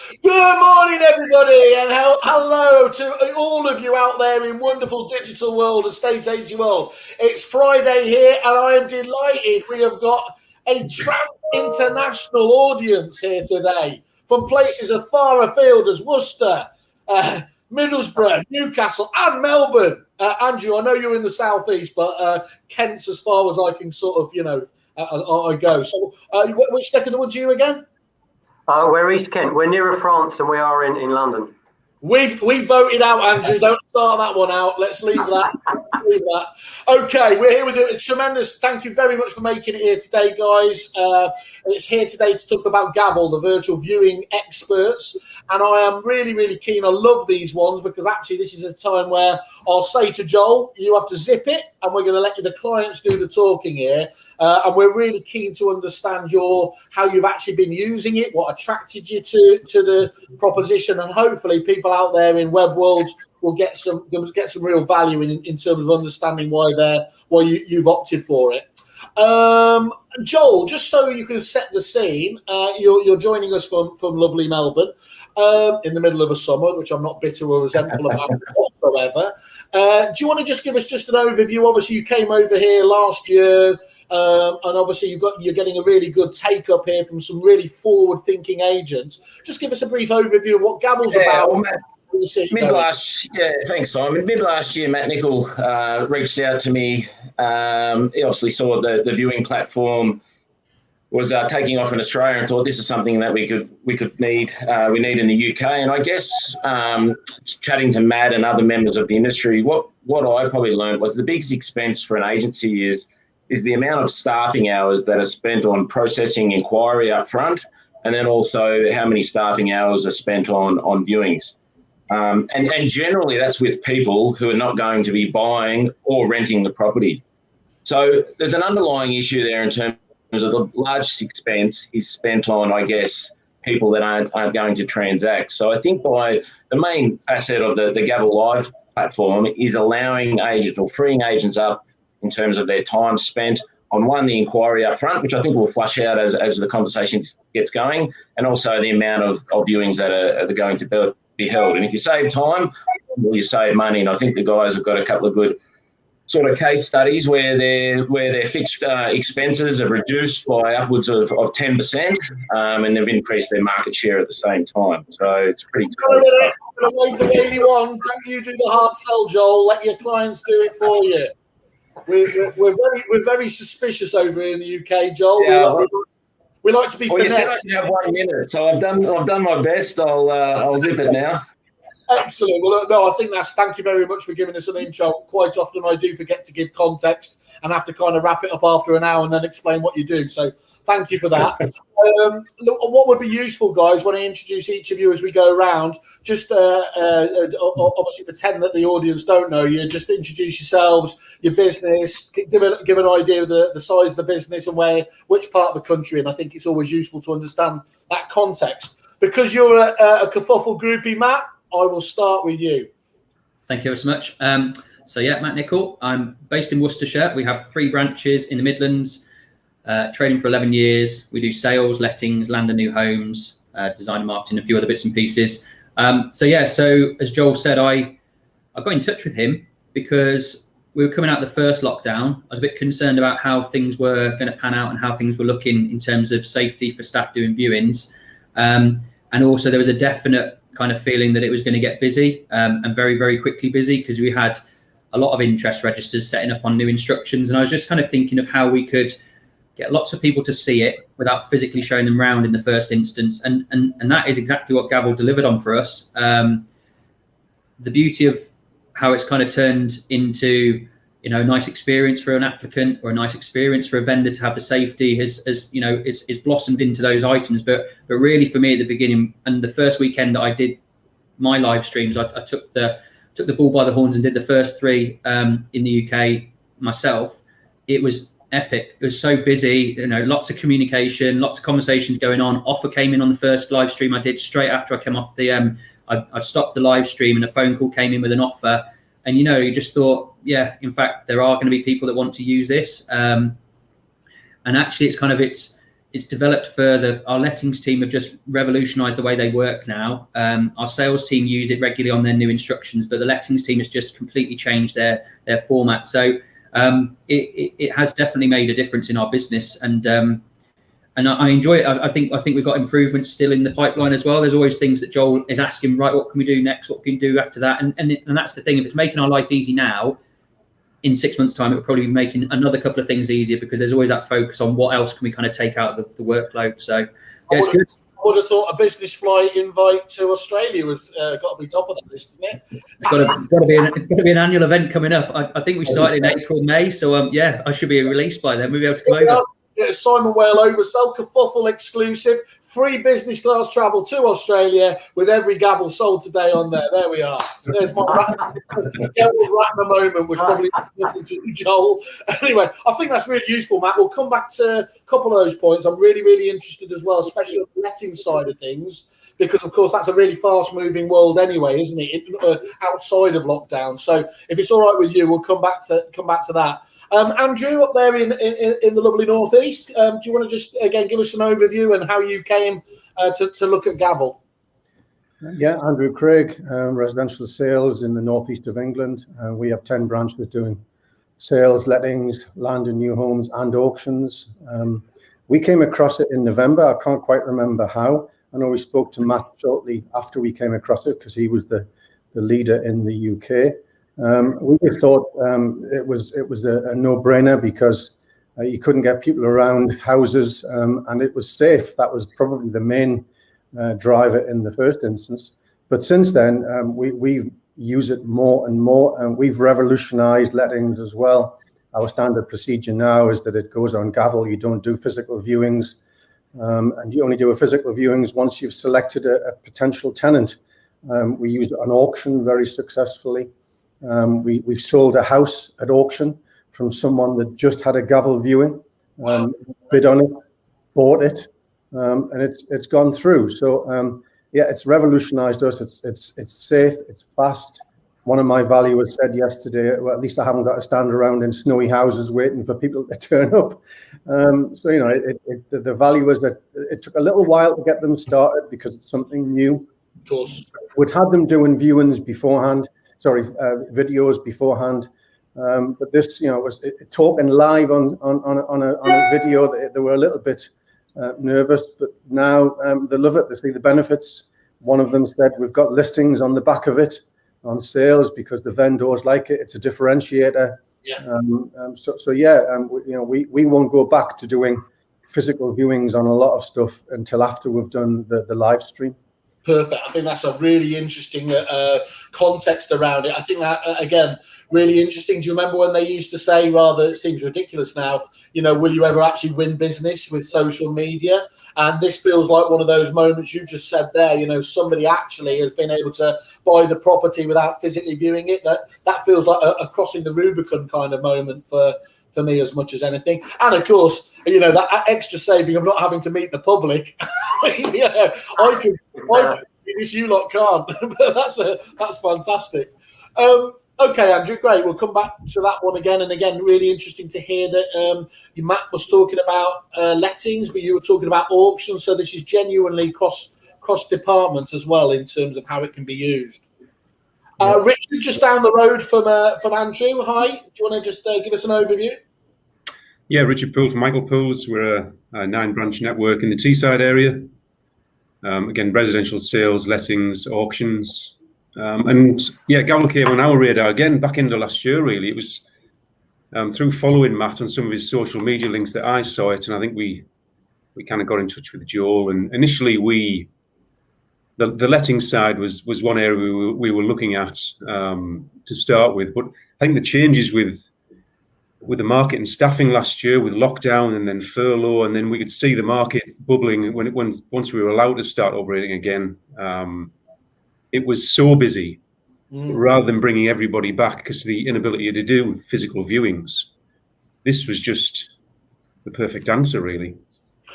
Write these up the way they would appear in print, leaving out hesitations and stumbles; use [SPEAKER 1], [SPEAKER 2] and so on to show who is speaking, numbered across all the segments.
[SPEAKER 1] Good morning, everybody, and hello to all of you out there in wonderful digital world, estate agency world. It's Friday here, and I am delighted we have got a international audience here today from places as far afield as Worcester, Middlesbrough, Newcastle, and Melbourne. Andrew, I know you're in the southeast, but Kent's as far as I can sort of, I go. So, which neck of the woods are you again?
[SPEAKER 2] We're East Kent. We're nearer France than we are in London.
[SPEAKER 1] We voted out, Andrew. Don't start that one out. Let's leave that. Okay, we're here with a tremendous. Thank you very much for making it here today, guys. It's here today to talk about GAVL, the virtual viewing experts, and I am really, really keen. I love these ones because actually this is a time where I'll say to Joel, you have to zip it, and we're going to let the clients do the talking here. And we're really keen to understand how you've actually been using it, what attracted you to the proposition, and hopefully people out there in web worlds will get some real value in terms of understanding why you've opted for it. Joel, just so you can set the scene, you're joining us from lovely Melbourne in the middle of a summer, which I'm not bitter or resentful about whatsoever. Do you want to just give us just an overview? Obviously, you came over here last year. And obviously you're getting a really good take up here from some really forward-thinking agents. Just give us a brief overview of what GAVL's about.
[SPEAKER 3] Well, thanks, Simon. Mid last year, Matt Nicol reached out to me. He obviously saw the viewing platform was taking off in Australia and thought this is something that we need in the UK. And I guess chatting to Matt and other members of the industry, what I probably learned was the biggest expense for an agency is the amount of staffing hours that are spent on processing inquiry up front, and then also how many staffing hours are spent on viewings. And generally that's with people who are not going to be buying or renting the property. So there's an underlying issue there in terms of the largest expense is spent on, I guess, people that aren't going to transact. So I think by the main facet of the GAVL Live platform is allowing agents or freeing agents up in terms of their time spent on the inquiry up front, which I think will flush out as the conversation gets going, and also the amount of viewings that are going to be held. And if you save time, well, you save money. And I think the guys have got a couple of good sort of case studies where their fixed expenses have reduced by upwards of 10%, and they've increased their market share at the same time. So it's pretty cool.
[SPEAKER 1] Don't you do the hard sell, Joel. Let your clients do it for you. We're very suspicious over here in the UK, Joel.
[SPEAKER 3] Yeah,
[SPEAKER 1] we like to be finesse.
[SPEAKER 3] You said I have 1 minute, so I've done my best. I'll zip it now.
[SPEAKER 1] Excellent. Well, no, I think thank you very much for giving us an intro. Quite often I do forget to give context and have to kind of wrap it up after an hour and then explain what you do. So thank you for that. Look, what would be useful, guys, when I introduce each of you as we go around, just obviously pretend that the audience don't know you. Just introduce yourselves, your business, give an idea of the size of the business and which part of the country. And I think it's always useful to understand that context. Because you're a Kerfuffle groupie, Matt, I will start with you.
[SPEAKER 4] Thank you so much. Matt Nicol. I'm based in Worcestershire. We have 3 branches in the Midlands, trading for 11 years. We do sales, lettings, land and new homes, design and marketing, a few other bits and pieces. So as Joel said, I got in touch with him because we were coming out of the first lockdown. I was a bit concerned about how things were going to pan out and how things were looking in terms of safety for staff doing viewings. And also there was a definite kind of feeling that it was going to get busy and very, very quickly busy because we had a lot of interest registers setting up on new instructions. And I was just kind of thinking of how we could get lots of people to see it without physically showing them around in the first instance. And that is exactly what GAVL delivered on for us. The beauty of how it's kind of turned into, a nice experience for an applicant or a nice experience for a vendor to have the safety has it's blossomed into those items. But really for me at the beginning and the first weekend that I did my live streams, I took the bull by the horns and did the first 3 in the UK myself. It was epic. It was so busy, lots of communication, lots of conversations going on. Offer came in on the first live stream I did straight after I came off the I stopped the live stream and a phone call came in with an offer. And, you just thought, yeah, in fact, there are going to be people that want to use this. And actually, it's it's developed further. Our lettings team have just revolutionised the way they work now. Our sales team use it regularly on their new instructions, but the lettings team has just completely changed their format. So it has definitely made a difference in our business, and I enjoy it. I think we've got improvements still in the pipeline as well. There's always things that Joel is asking, right, what can we do next? What can we do after that? And that's the thing. If it's making our life easy now, in 6 months' time, it will probably be making another couple of things easier, because there's always that focus on what else can we kind of take out of the workload. So, yeah, it's good.
[SPEAKER 1] I would have thought a business flight invite to Australia was got to be top of that list, isn't it?
[SPEAKER 4] It's got to be an annual event coming up. I think we started in April, May. So, yeah, I should be released by then. We'll be able to come over.
[SPEAKER 1] Get Simon Whale oversell, Kerfuffle exclusive, free business class travel to Australia with every GAVL sold today on there. There we are. So there's my Ratner moment, which probably nothing to Joel. Anyway, I think that's really useful, Matt. We'll come back to a couple of those points. I'm really, really interested as well, especially on the letting side of things, because of course that's a really fast-moving world anyway, isn't it? Outside of lockdown. So if it's all right with you, we'll come back to that. Andrew, up there in the lovely northeast, do you want to just again give us an overview and how you came to look at GAVL?
[SPEAKER 5] Yeah, Andrew Craig, residential sales in the northeast of England. We have 10 branches doing sales, lettings, land and new homes, and auctions. We came across it in November. I can't quite remember how. I know we spoke to Matt shortly after we came across it, because he was the leader in the UK. We just thought it was a no-brainer, because you couldn't get people around houses, and it was safe. That was probably the main driver in the first instance. But since then, we've used it more and more, and we've revolutionised lettings as well. Our standard procedure now is that it goes on GAVL. You don't do physical viewings, and you only do a physical viewings once you've selected a potential tenant. We use it on auction very successfully. We've sold a house at auction from someone that just had a GAVL viewing, bid on it, bought it, and it's gone through. So yeah, it's revolutionised us. It's safe, it's fast. One of my valuers said yesterday, well, at least I haven't got to stand around in snowy houses waiting for people to turn up. So you know, the valuers, that it took a little while to get them started because it's something new.
[SPEAKER 1] Of course,
[SPEAKER 5] we'd had them doing viewings beforehand. Videos beforehand, but this, you know, was talking live on a video. They were a little bit nervous, but now they love it. They see the benefits. One of them said, "We've got listings on the back of it on sales because the vendors like it. It's a differentiator."
[SPEAKER 1] Yeah.
[SPEAKER 5] So yeah, you know, we won't go back to doing physical viewings on a lot of stuff until after we've done the live stream.
[SPEAKER 1] Perfect. I think that's a really interesting context around it. I think that, again, really interesting. Do you remember when they used to say, rather, it seems ridiculous now, you know, will you ever actually win business with social media? And this feels like one of those moments you just said there, you know, somebody actually has been able to buy the property without physically viewing it. That feels like a crossing the Rubicon kind of moment for me as much as anything. And of course, you know, that extra saving of not having to meet the public. Yeah, I can do this, you lot can't. But that's fantastic. Okay, Andrew, great. We'll come back to that one again and again. Really interesting to hear that Matt was talking about lettings, but you were talking about auctions. So this is genuinely cross departments as well in terms of how it can be used. Richard, just down the road from Andrew. Hi. Do you want to just give us an overview?
[SPEAKER 6] Yeah, Richard Poole from Michael Pools. We're a 9-branch network in the Teesside area. Again, residential sales, lettings, auctions. And yeah, GAVL came on our radar again back into last year, really. It was through following Matt on some of his social media links that I saw it. And I think we kind of got in touch with Joel. And initially, the letting side was one area we were looking at to start with. But I think the changes with the market and staffing last year, with lockdown and then furlough, and then we could see the market bubbling once we were allowed to start operating again. It was so busy, rather than bringing everybody back because of the inability to do physical viewings. This was just the perfect answer, really.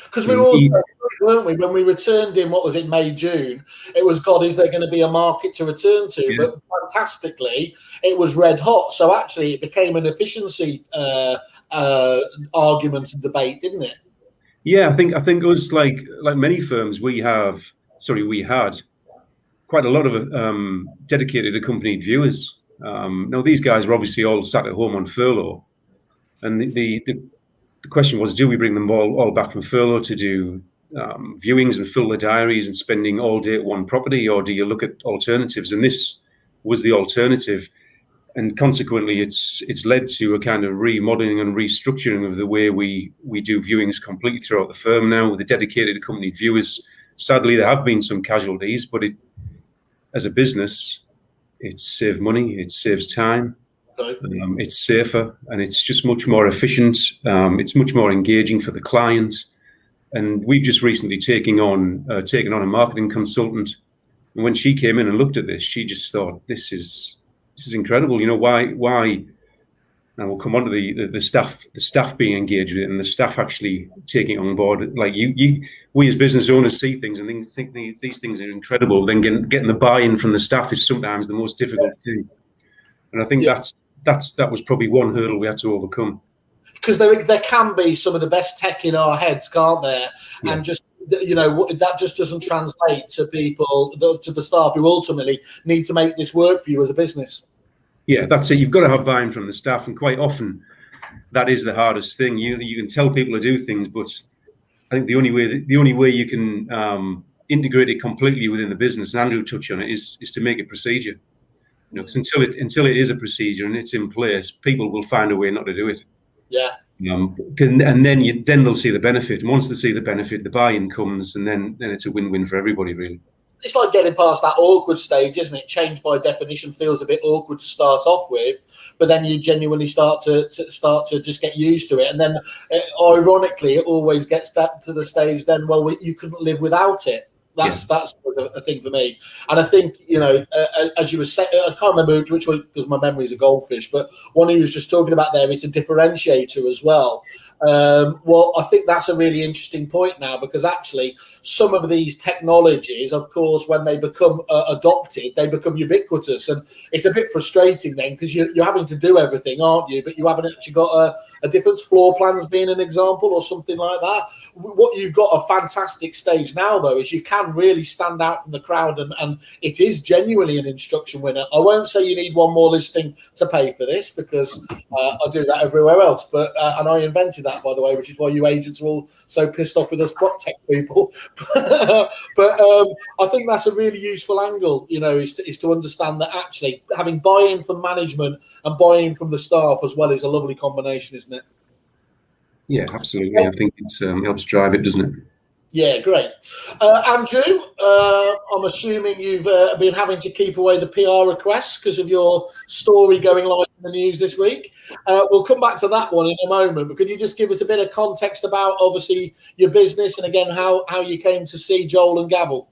[SPEAKER 1] Because we were all, weren't we? When we returned in, what was it, May, June? It was, God, is there going to be a market to return to? Yeah. But fantastically, it was red hot. So actually, it became an efficiency argument and debate, didn't it?
[SPEAKER 6] Yeah, I think us, like many firms, we had quite a lot of dedicated accompanied viewers. Now these guys were obviously all sat at home on furlough, and the question was, do we bring them all back from furlough to do viewings and fill their diaries and spending all day at one property, or do you look at alternatives? And this was the alternative. And consequently, it's led to a kind of remodeling and restructuring of the way we do viewings completely throughout the firm now, with the dedicated accompanied viewers. Sadly, there have been some casualties, but as a business, it saves money, it saves time, it's safer, and it's just much more efficient. It's much more engaging for the client. And we've just recently taken on a marketing consultant. And when she came in and looked at this, she just thought, this is incredible. You know, why? And we'll come on to the staff being engaged with it, and the staff actually taking it on board. Like we as business owners see things and think these things are incredible. Then getting the buy-in from the staff is sometimes the most difficult thing. And I think that was probably one hurdle we had to overcome.
[SPEAKER 1] Because there can be some of the best tech in our heads, can't there? Yeah. And just, you know, that just doesn't translate to people, to the staff who ultimately need to make this work for you as a business.
[SPEAKER 6] Yeah, that's it. You've got to have buy-in from the staff, and quite often that is the hardest thing. You can tell people to do things, but I think the only way you can integrate it completely within the business, and Andrew touched on it, is to make it procedure. You know, 'cause until it is a procedure and it's in place, people will find a way not to do it.
[SPEAKER 1] Yeah.
[SPEAKER 6] And then they'll see the benefit. And once they see the benefit, the buy-in comes, and then it's a win-win for everybody, really.
[SPEAKER 1] It's like getting past that awkward stage, isn't it? Change by definition feels a bit awkward to start off with, but then you genuinely start to just get used to it. And then, ironically, it always gets to the stage then, well, you couldn't live without it. That's a thing for me. And I think, you know, as you were saying, I can't remember which one, because my memory is a goldfish, but one he was just talking about there, it's a differentiator as well. Well, I think that's a really interesting point now, because actually some of these technologies, of course, when they become adopted, they become ubiquitous, and it's a bit frustrating then, because you're having to do everything, aren't you? But you haven't actually got a difference. Floor plans being an example, or something like that. What you've got a fantastic stage now, though, is you can really stand out from the crowd, and it is genuinely an instruction winner. I won't say you need one more listing to pay for this, because I do that everywhere else, but and I invented that, by the way, which is why you agents are all so pissed off with us prop tech people. But I think that's a really useful angle, you know, is to understand that actually having buy-in from management and buy-in from the staff as well is a lovely combination, isn't it?
[SPEAKER 6] Yeah, absolutely. I think it helps drive it, doesn't it?
[SPEAKER 1] Yeah, great. Andrew, I'm assuming you've been having to keep away the PR requests because of your story going live in the news this week. We'll come back to that one in a moment, but could you just give us a bit of context about, obviously, your business and, again, how you came to see Joel and GAVL?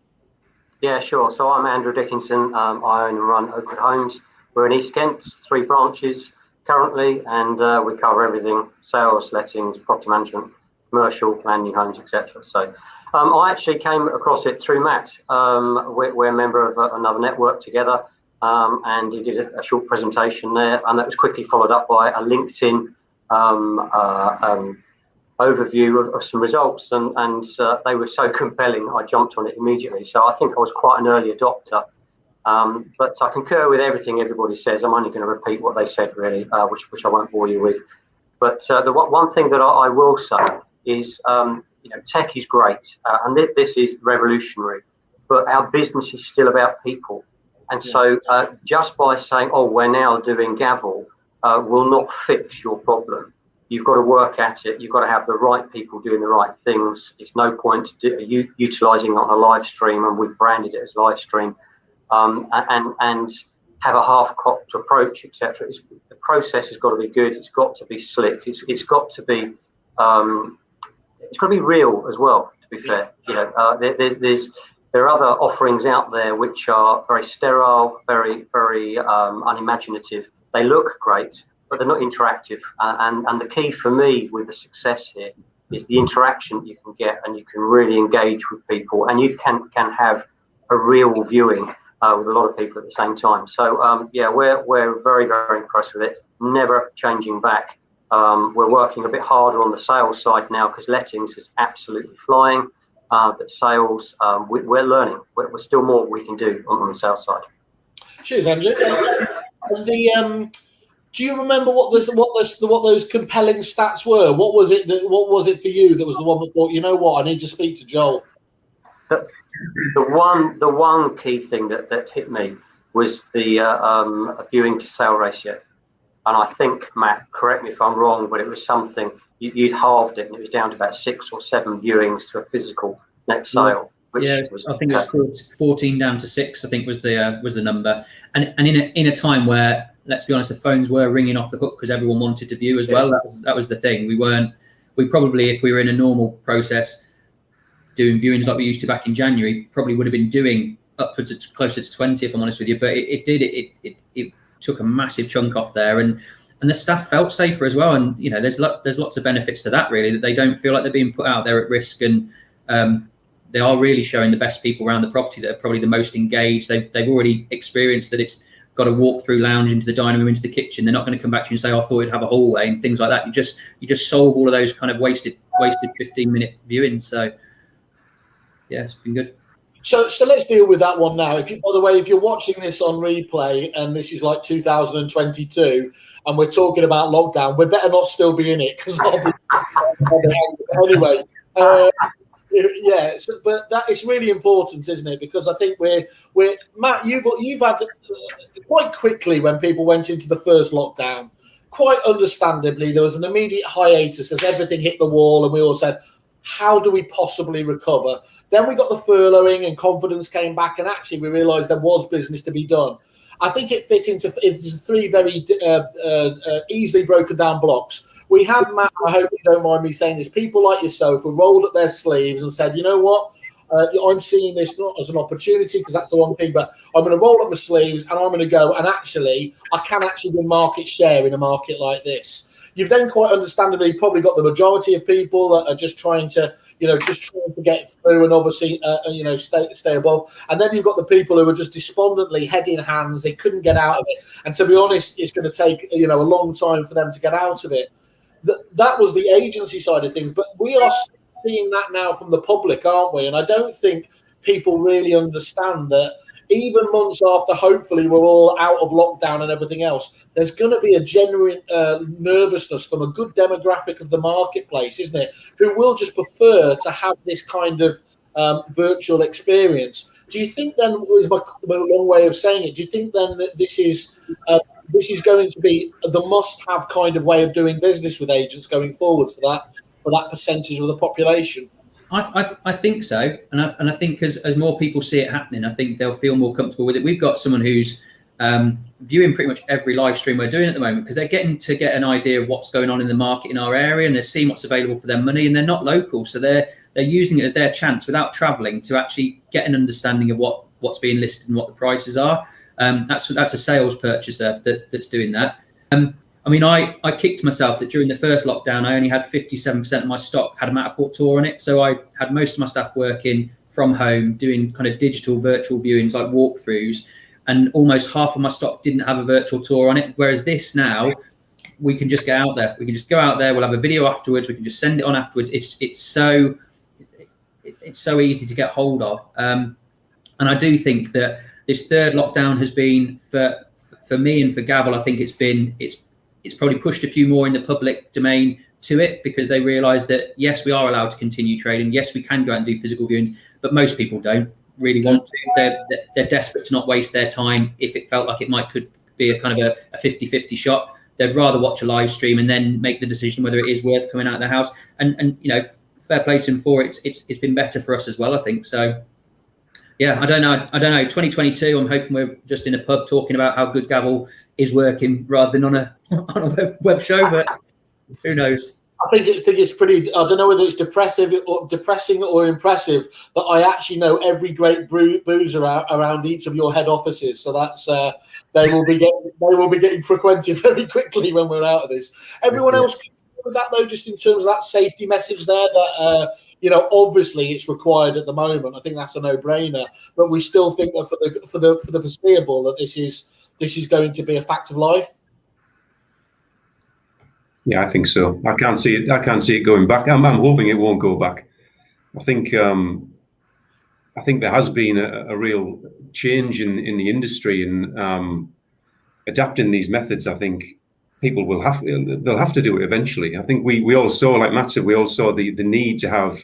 [SPEAKER 2] Yeah, sure. So I'm Andrew Dickinson. I own and run Oakwood Homes. We're in East Kent, 3 branches currently, and we cover everything: sales, lettings, property management, commercial, land, new homes, etc. So I actually came across it through Matt. We're a member of another network together, and he did a short presentation there, and that was quickly followed up by a LinkedIn overview of some results, and they were so compelling, I jumped on it immediately. So I think I was quite an early adopter. But I concur with everything everybody says. I'm only going to repeat what they said, really, which I won't bore you with. But the one thing that I will say is, you know, tech is great, and this is revolutionary, but our business is still about people. And so just by saying, oh, we're now doing GAVL, will not fix your problem. You've got to work at it. You've got to have the right people doing the right things. It's no point utilising on a live stream, and we've branded it as live stream, and have a half-cocked approach, etc. The process has got to be good. It's got to be slick. It's got to be real as well. To be fair, you know, there are other offerings out there which are very sterile, very unimaginative. They look great, but they're not interactive. And the key for me with the success here is the interaction you can get, and you can really engage with people, and you can have a real viewing with a lot of people at the same time. So yeah, we're very, very impressed with it. Never changing back. We're working a bit harder on the sales side now because lettings is absolutely flying. But sales, we're learning. We're still more we can do on the sales side.
[SPEAKER 1] Cheers, Andrew. Do you remember what those compelling stats were? What was it for you that was the one that thought, you know what, I need to speak to Joel?
[SPEAKER 2] The one key thing that hit me was the viewing to sale ratio. And I think, Matt, correct me if I'm wrong, but it was something, you'd halved it and it was down to about 6 or 7 viewings to a physical net sale.
[SPEAKER 4] Yeah, I think it was 14 down to 6, I think was the number. And in a time where, let's be honest, the phones were ringing off the hook because everyone wanted to view as well. That was the thing. We probably, if we were in a normal process, doing viewings like we used to back in January, probably would have been doing upwards of closer to 20, if I'm honest with you. But it took a massive chunk off there, and the staff felt safer as well. And there's lots of benefits to that, really, that they don't feel like they're being put out there at risk, and they are really showing the best people around the property that are probably the most engaged. They've already experienced that it's got a walk through lounge into the dining room, into the kitchen. They're not going to come back to you and say, I thought it'd have a hallway and things like that. You just solve all of those kind of wasted 15-minute viewings. So yeah, it's been good.
[SPEAKER 1] So let's deal with that one now. By the way, if you're watching this on replay and this is like 2022 and we're talking about lockdown, we better not still be in it because I'll be anyway. Yeah, but that is really important, isn't it? Because I think we're Matt, you've had quite quickly when people went into the first lockdown, quite understandably, there was an immediate hiatus as everything hit the wall, and we all said, how do we possibly recover? Then we got the furloughing and confidence came back, and actually we realised there was business to be done. I think it fit into 3 very easily broken down blocks. We had, Matt, I hope you don't mind me saying this, people like yourself who rolled up their sleeves and said, you know what, I'm seeing this not as an opportunity because that's the one thing, but I'm going to roll up my sleeves and I'm going to go, and actually I can actually win market share in a market like this. You've then quite understandably probably got the majority of people that are just trying to get through and obviously, stay above. And then you've got the people who are just despondently head in hands. They couldn't get out of it. And to be honest, it's going to take, a long time for them to get out of it. That was the agency side of things. But we are seeing that now from the public, aren't we? And I don't think people really understand that even months after, hopefully, we're all out of lockdown and everything else, there's going to be a genuine nervousness from a good demographic of the marketplace, isn't it? Who will just prefer to have this kind of virtual experience. Do you think then, is my long way of saying it, do you think then that this is going to be the must-have kind of way of doing business with agents going forwards for that percentage of the population?
[SPEAKER 4] I think so, and I think as more people see it happening, I think they'll feel more comfortable with it. We've got someone who's viewing pretty much every live stream we're doing at the moment because they're getting to get an idea of what's going on in the market in our area, and they're seeing what's available for their money, and they're not local, so they're using it as their chance without travelling to actually get an understanding of what's being listed and what the prices are. That's a sales purchaser that's doing that. I kicked myself that during the first lockdown, I only had 57% of my stock had a Matterport tour on it. So I had most of my staff working from home, doing kind of digital virtual viewings like walkthroughs, and almost half of my stock didn't have a virtual tour on it. Whereas this now, we can just get out there. We can just go out there. We'll have a video afterwards. We can just send it on afterwards. It's so easy to get hold of. And I do think that this third lockdown has been for me and for GAVL, I think it's probably pushed a few more in the public domain to it because they realise that, yes, we are allowed to continue trading. Yes, we can go out and do physical viewings, but most people don't really want to. They're desperate to not waste their time if it felt like it could be a kind of a 50-50 shot. They'd rather watch a live stream and then make the decision whether it is worth coming out of the house. And fair play to them for it. It's been better for us as well, I think. So, yeah, I don't know. 2022, I'm hoping we're just in a pub talking about how good GAVL is working rather than on a web show, but who knows?
[SPEAKER 1] I think it's pretty. I don't know whether it's depressing or impressive that I actually know every great boozer around each of your head offices. So that's they will be getting frequented very quickly when we're out of this. Everyone else with that though, just in terms of that safety message there that. Obviously it's required at the moment. I think that's a no-brainer. But we still think that for the foreseeable that this is going to be a fact of life.
[SPEAKER 6] Yeah, I think so. I can't see it. I can't see it going back. I'm hoping it won't go back. I think there has been a real change in the industry, and adapting these methods. I think people they'll have to do it eventually. I think we all saw, like Matt said, we all saw the need to have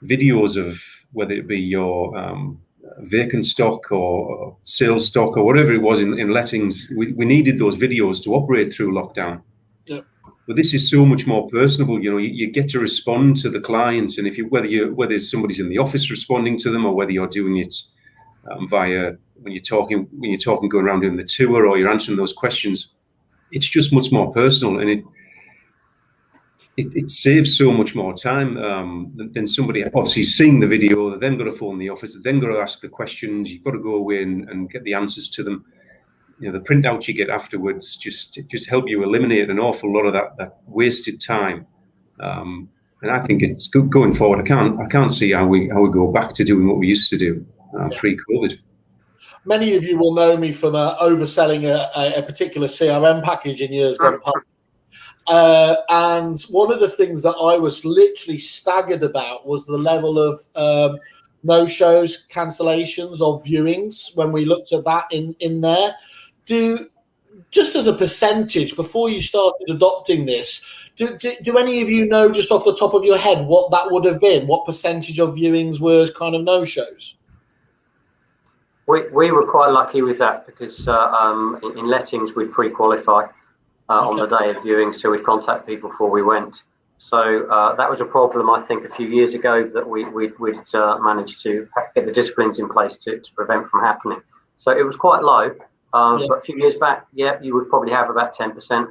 [SPEAKER 6] videos of whether it be your vacant stock or sales stock or whatever it was in lettings. We needed those videos to operate through lockdown.
[SPEAKER 1] Yeah.
[SPEAKER 6] But this is so much more personable. You know, you get to respond to the client, and whether somebody's in the office responding to them, or whether you're doing it via when you're talking going around doing the tour, or you're answering those questions, it's just much more personal, and it saves so much more time than somebody obviously seeing the video. They're then got to phone the office, they're then got to ask the questions. You've got to go away and get the answers to them. You know, the printouts you get afterwards just help you eliminate an awful lot of that wasted time. And I think it's good going forward. I can't see how we go back to doing what we used to do pre-COVID.
[SPEAKER 1] Many of you will know me from overselling a particular CRM package in years gone past. And one of the things that I was literally staggered about was the level of no-shows, cancellations, or viewings when we looked at that in there. Just as a percentage, before you started adopting this, do any of you know just off the top of your head what that would have been? What percentage of viewings were kind of no-shows?
[SPEAKER 2] We were quite lucky with that because in lettings we'd pre-qualify on the day of viewing, so we'd contact people before we went. So that was a problem, I think, a few years ago that we'd managed to get the disciplines in place to prevent from happening. So it was quite low. But a few years back, you would probably have about 10%.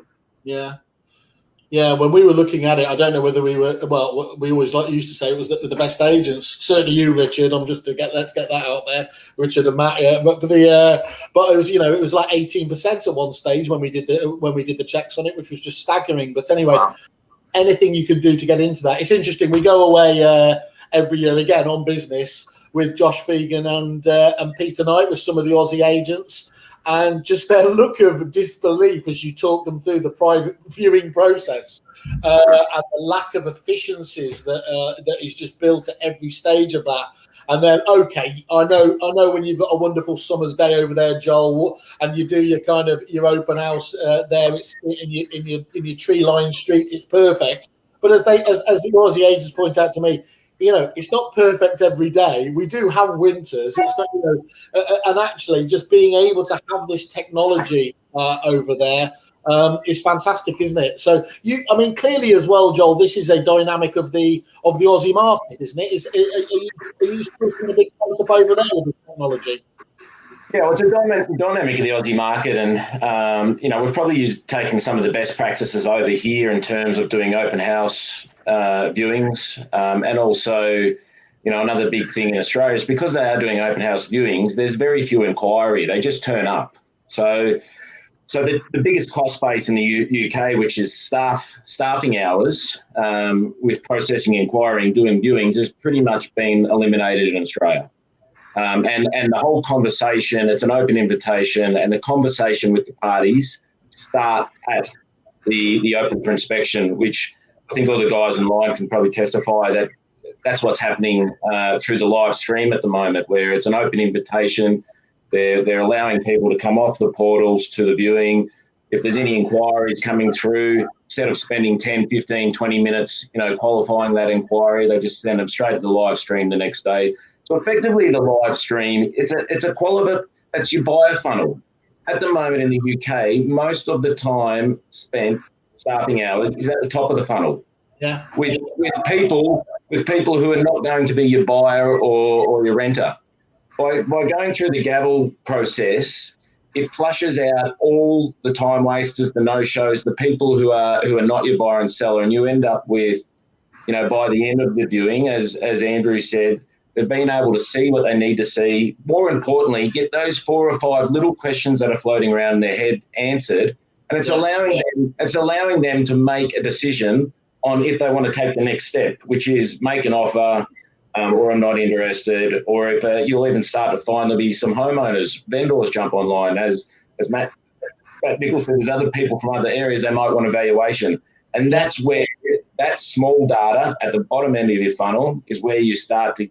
[SPEAKER 1] Yeah, when we were looking at it, I don't know whether we were, well, we always used to say it was the best agents. Certainly you, Richard. Let's get that out there, Richard and Matt. Yeah, but it was, it was like 18% at one stage when we did the checks on it, which was just staggering. But anyway, anything you can do to get into that. It's interesting. We go away every year again on business with Josh Fegan and Peter Knight with some of the Aussie agents. And just their look of disbelief as you talk them through the private viewing process and the lack of efficiencies that is just built at every stage of that. And then, okay, I know when you've got a wonderful summer's day over there, Joel, and you do your open house there, it's in your tree-lined streets, it's perfect. But as the Aussie agents point out to me, it's not perfect every day. We do have winters. It's not, and actually just being able to have this technology over there is fantastic, isn't it? So clearly as well, Joel, this is a dynamic of the Aussie market, isn't it? Are you still seeing a big take up over there with the technology?
[SPEAKER 3] Yeah, well, it's a dynamic of the Aussie market, and we've probably taken some of the best practices over here in terms of doing open house viewings, and also, another big thing in Australia is because they are doing open house viewings, there's very few inquiry. They just turn up. So the biggest cost base in the UK, which is staffing hours with processing inquiry and doing viewings, has pretty much been eliminated in Australia. And the whole conversation, it's an open invitation, and the conversation with the parties start at the open for inspection, which I think all the guys online can probably testify that that's what's happening through the live stream at the moment, where it's an open invitation. They're allowing people to come off the portals to the viewing. If there's any inquiries coming through, instead of spending 10, 15, 20 minutes, qualifying that inquiry, they just send them straight to the live stream the next day. So effectively, the live stream, it's a quality, it's your buyer funnel. At the moment in the UK, most of the time spent staffing hours is at the top of the funnel.
[SPEAKER 1] Yeah.
[SPEAKER 3] With people who are not going to be your buyer or your renter. By going through the GAVL process, it flushes out all the time wasters, the no-shows, the people who are not your buyer and seller, and you end up with, by the end of the viewing, as Andrew said, they've been able to see what they need to see. More importantly, get those 4 or 5 little questions that are floating around in their head answered, and it's allowing them to make a decision on if they want to take the next step, which is make an offer, or I'm not interested, or if you'll even start to find there'll be some homeowners, vendors jump online, as Matt but Nicholson, there's other people from other areas they might want a valuation. And that's where that small data at the bottom end of your funnel is where you start to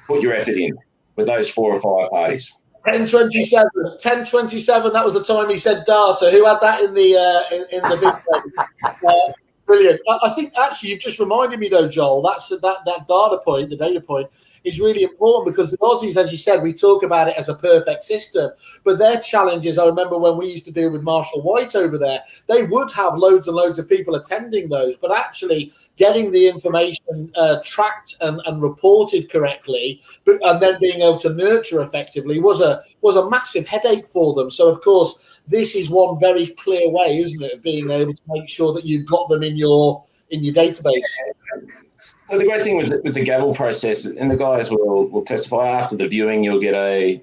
[SPEAKER 3] put your effort in with those 4 or 5 parties.
[SPEAKER 1] 10:27. 10:27. That was the time he said data. Who had that in the big one? Brilliant. I think actually you've just reminded me though, Joel. That data point, the data point, is really important because the Aussies, as you said, we talk about it as a perfect system, but their challenges. I remember when we used to deal with Marshall White over there, they would have loads and loads of people attending those, but actually getting the information tracked and reported correctly, and then being able to nurture effectively was a massive headache for them. So of course, this is one very clear way, isn't it, of being able to make sure that you've got them in your database.
[SPEAKER 3] So the great thing with the GAVL process, and the guys will testify after the viewing, you'll get a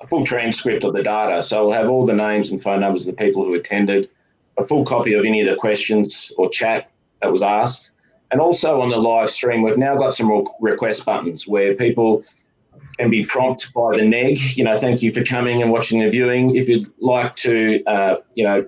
[SPEAKER 3] full transcript of the data. So we'll have all the names and phone numbers of the people who attended, a full copy of any of the questions or chat that was asked, and also on the live stream, we've now got some request buttons where people can be prompted by the neg, thank you for coming and watching the viewing. If you'd like to,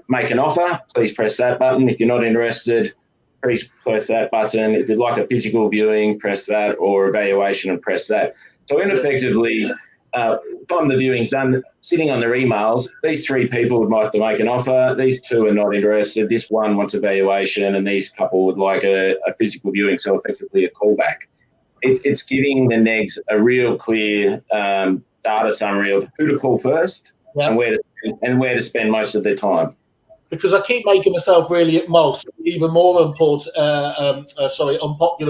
[SPEAKER 3] make an offer, please press that button. If you're not interested, please press that button. If you'd like a physical viewing, press that, or evaluation and press that. So effectively, time the viewing's done, sitting on their emails, these 3 people would like to make an offer, these 2 are not interested, this one wants evaluation, and these couple would like a physical viewing, so effectively a callback. It's giving the negs a real clear data summary of who to call first and where to spend most of their time.
[SPEAKER 1] Because I keep making myself really even more unpopular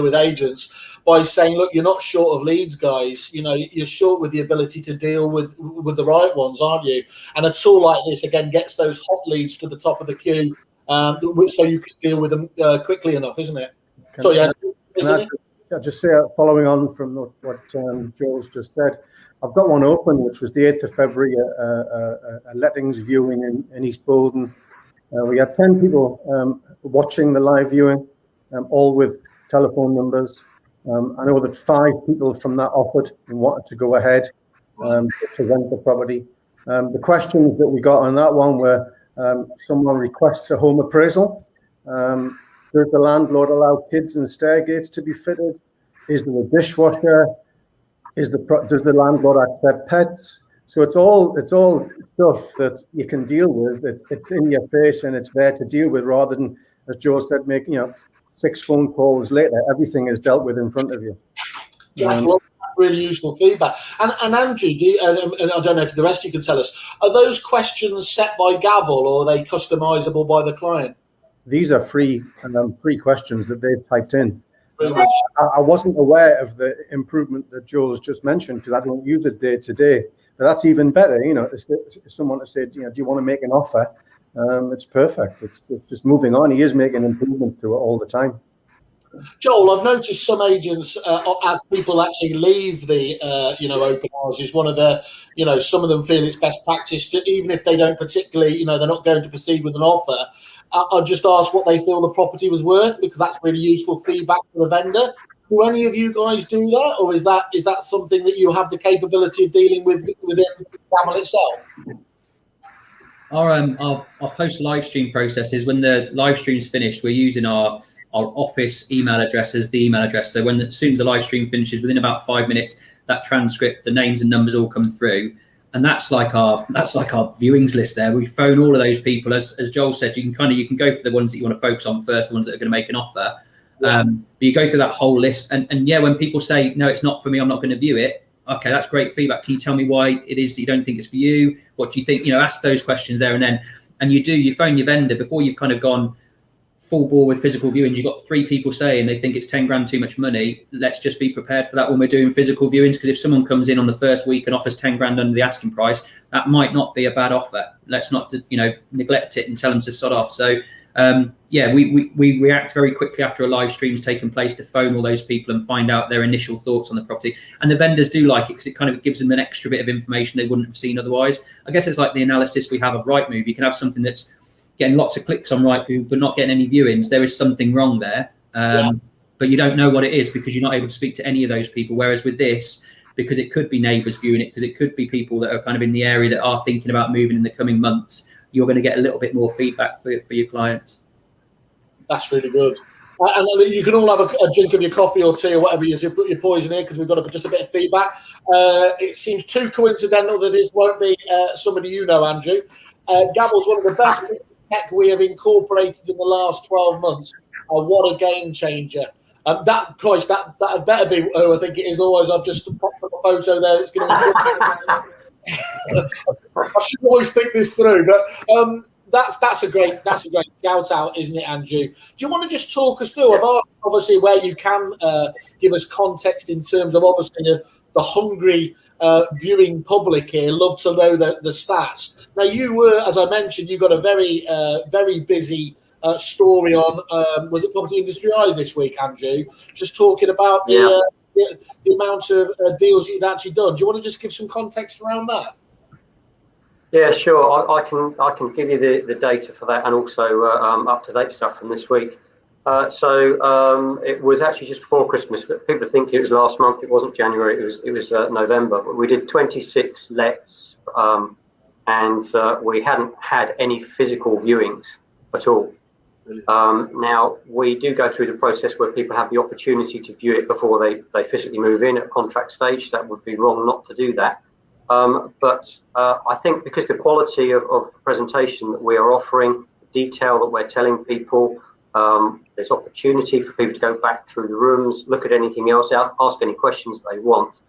[SPEAKER 1] with agents by saying, look, you're not short of leads, guys. You're short with the ability to deal with the right ones, aren't you? And a tool like this, again, gets those hot leads to the top of the queue, so you can deal with them quickly enough, isn't it?
[SPEAKER 5] I'll just say, following on from what Joel's just said, I've got one open, which was the 8th of February, a lettings viewing in East Bolton. We had 10 people watching the live viewing, all with telephone numbers. I know that 5 people from that offered and wanted to go ahead to rent the property. The questions that we got on that one were, someone requests a home appraisal. Does the landlord allow kids and stair gates to be fitted? Is there a dishwasher? Does the landlord accept pets? So it's all stuff that you can deal with. It's in your face and it's there to deal with, rather than, as Joe said, 6 phone calls later, everything is dealt with in front of you.
[SPEAKER 1] That's really useful feedback. And Andrew, and I don't know if the rest you can tell us, are those questions set by GAVL or are they customizable by the client?
[SPEAKER 5] These are free questions that they've typed in. I wasn't aware of the improvement that Joel's just mentioned because I don't use it day to day. But that's even better. If someone has said, do you want to make an offer? It's perfect. It's just moving on. He is making improvements to it all the time.
[SPEAKER 1] Joel, I've noticed some agents, as people actually leave the, open houses, one of the, some of them feel it's best practice to, even if they don't particularly, they're not going to proceed with an offer. I'll just ask what they feel the property was worth, because that's really useful feedback for the vendor. Do any of you guys do that, or is that something that you have the capability of dealing with within GAVL itself?
[SPEAKER 4] Our post live stream processes, when the live stream's finished, we're using our office email address as the email address. So as soon as the live stream finishes, within about 5 minutes, that transcript, the names and numbers all come through. And that's like our viewings list there. We phone all of those people. As Joel said, you can go for the ones that you want to focus on first, the ones that are going to make an offer. But you go through that whole list. And when people say, no, it's not for me, I'm not going to view it. Okay, that's great feedback. Can you tell me why it is that you don't think it's for you? What do you think? Ask those questions there and then. And you phone your vendor before you've kind of gone full bore with physical viewings. You've got 3 people saying they think it's 10 grand too much money. Let's just be prepared for that when we're doing physical viewings, because if someone comes in on the first week and offers 10 grand under the asking price, that might not be a bad offer. Let's not neglect it and tell them to sod off. So we react very quickly after a live stream's taken place to phone all those people and find out their initial thoughts on the property. And the vendors do like it because it kind of gives them an extra bit of information they wouldn't have seen otherwise. I guess it's like the analysis we have of Rightmove. You can have something that's getting lots of clicks on Rightmove but not getting any viewings. There is something wrong there, but you don't know what it is because you're not able to speak to any of those people. Whereas with this, because it could be neighbours viewing it, because it could be people that are kind of in the area that are thinking about moving in the coming months. You're going to get a little bit more feedback for your clients.
[SPEAKER 1] That's really good. And you can all have a drink of your coffee or tea or whatever you put your poison in, because we've got just a bit of feedback. It seems too coincidental that this won't be somebody you know, Andrew. GAVL's one of the best tech we have incorporated in the last 12 months. What a game changer. That better be who I think it is. Otherwise, I've just popped up a photo there that's going to be I should always think this through, but that's a great shout out, isn't it, Andrew? Do you want to just talk us through? I've asked obviously where you can give us context in terms of obviously the hungry viewing public here. Love to know the stats. Now, you were, as I mentioned, you got a very busy story on was it Property Industry Eye this week, Andrew? Just talking about the amount of deals you'd actually done. Do you want to just give some context around that?
[SPEAKER 2] Yeah, sure. I can give you the data for that, and also up-to-date stuff from this week. So it was actually just before Christmas, but people think it was last month. It wasn't January. It was November. But we did 26 lets, and we hadn't had any physical viewings at all. Now, we do go through the process where people have the opportunity to view it before they physically move in at contract stage. That would be wrong not to do that. But I think because the quality of the presentation that we are offering, the detail that we're telling people, there's opportunity for people to go back through the rooms, look at anything else, ask any questions they want.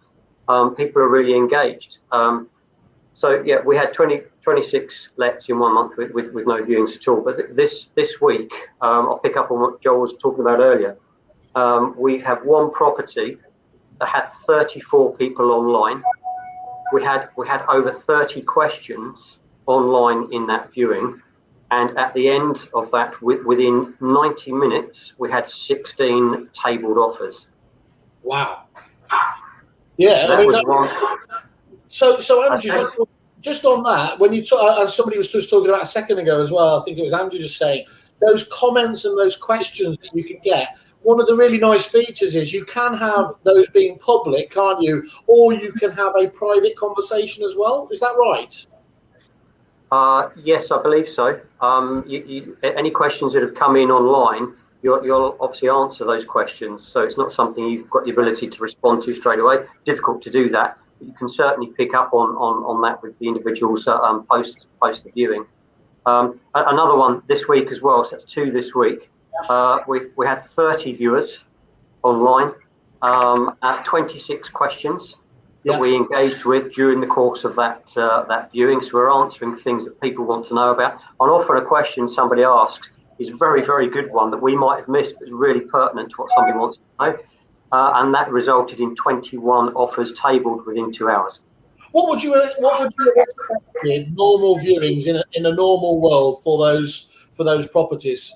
[SPEAKER 2] People are really engaged. So yeah, we had 26 lets in 1 month with no viewings at all. But this week, I'll pick up on what Joel was talking about earlier. We have one property that had 34 people online. We had over 30 questions online in that viewing, and at the end of that, within 90 minutes, we had 16 tabled offers.
[SPEAKER 1] Wow. Yeah,
[SPEAKER 2] that was one.
[SPEAKER 1] So Andrew, just on that, when you and somebody was just talking about a second ago as well, I think it was Andrew just saying, those comments and those questions that you can get, one of the really nice features is you can have those being public, can't you? Or you can have a private conversation as well. Is that right?
[SPEAKER 2] Yes, I believe so. Any questions that have come in online, you'll obviously answer those questions. So it's not something you've got the ability to respond to straight away. Difficult to do that. But you can certainly pick up on that with the individuals post the viewing. Another one this week as well. So that's 2 this week. We had 30 viewers online, 26 questions that we engaged with during the course of that viewing. So we're answering things that people want to know about. And often a question somebody asks is a very, very good one that we might have missed, but is really pertinent to what somebody wants to know. And that resulted in 21 offers tabled within 2 hours.
[SPEAKER 1] What would you expect in normal viewings in a normal world for those properties?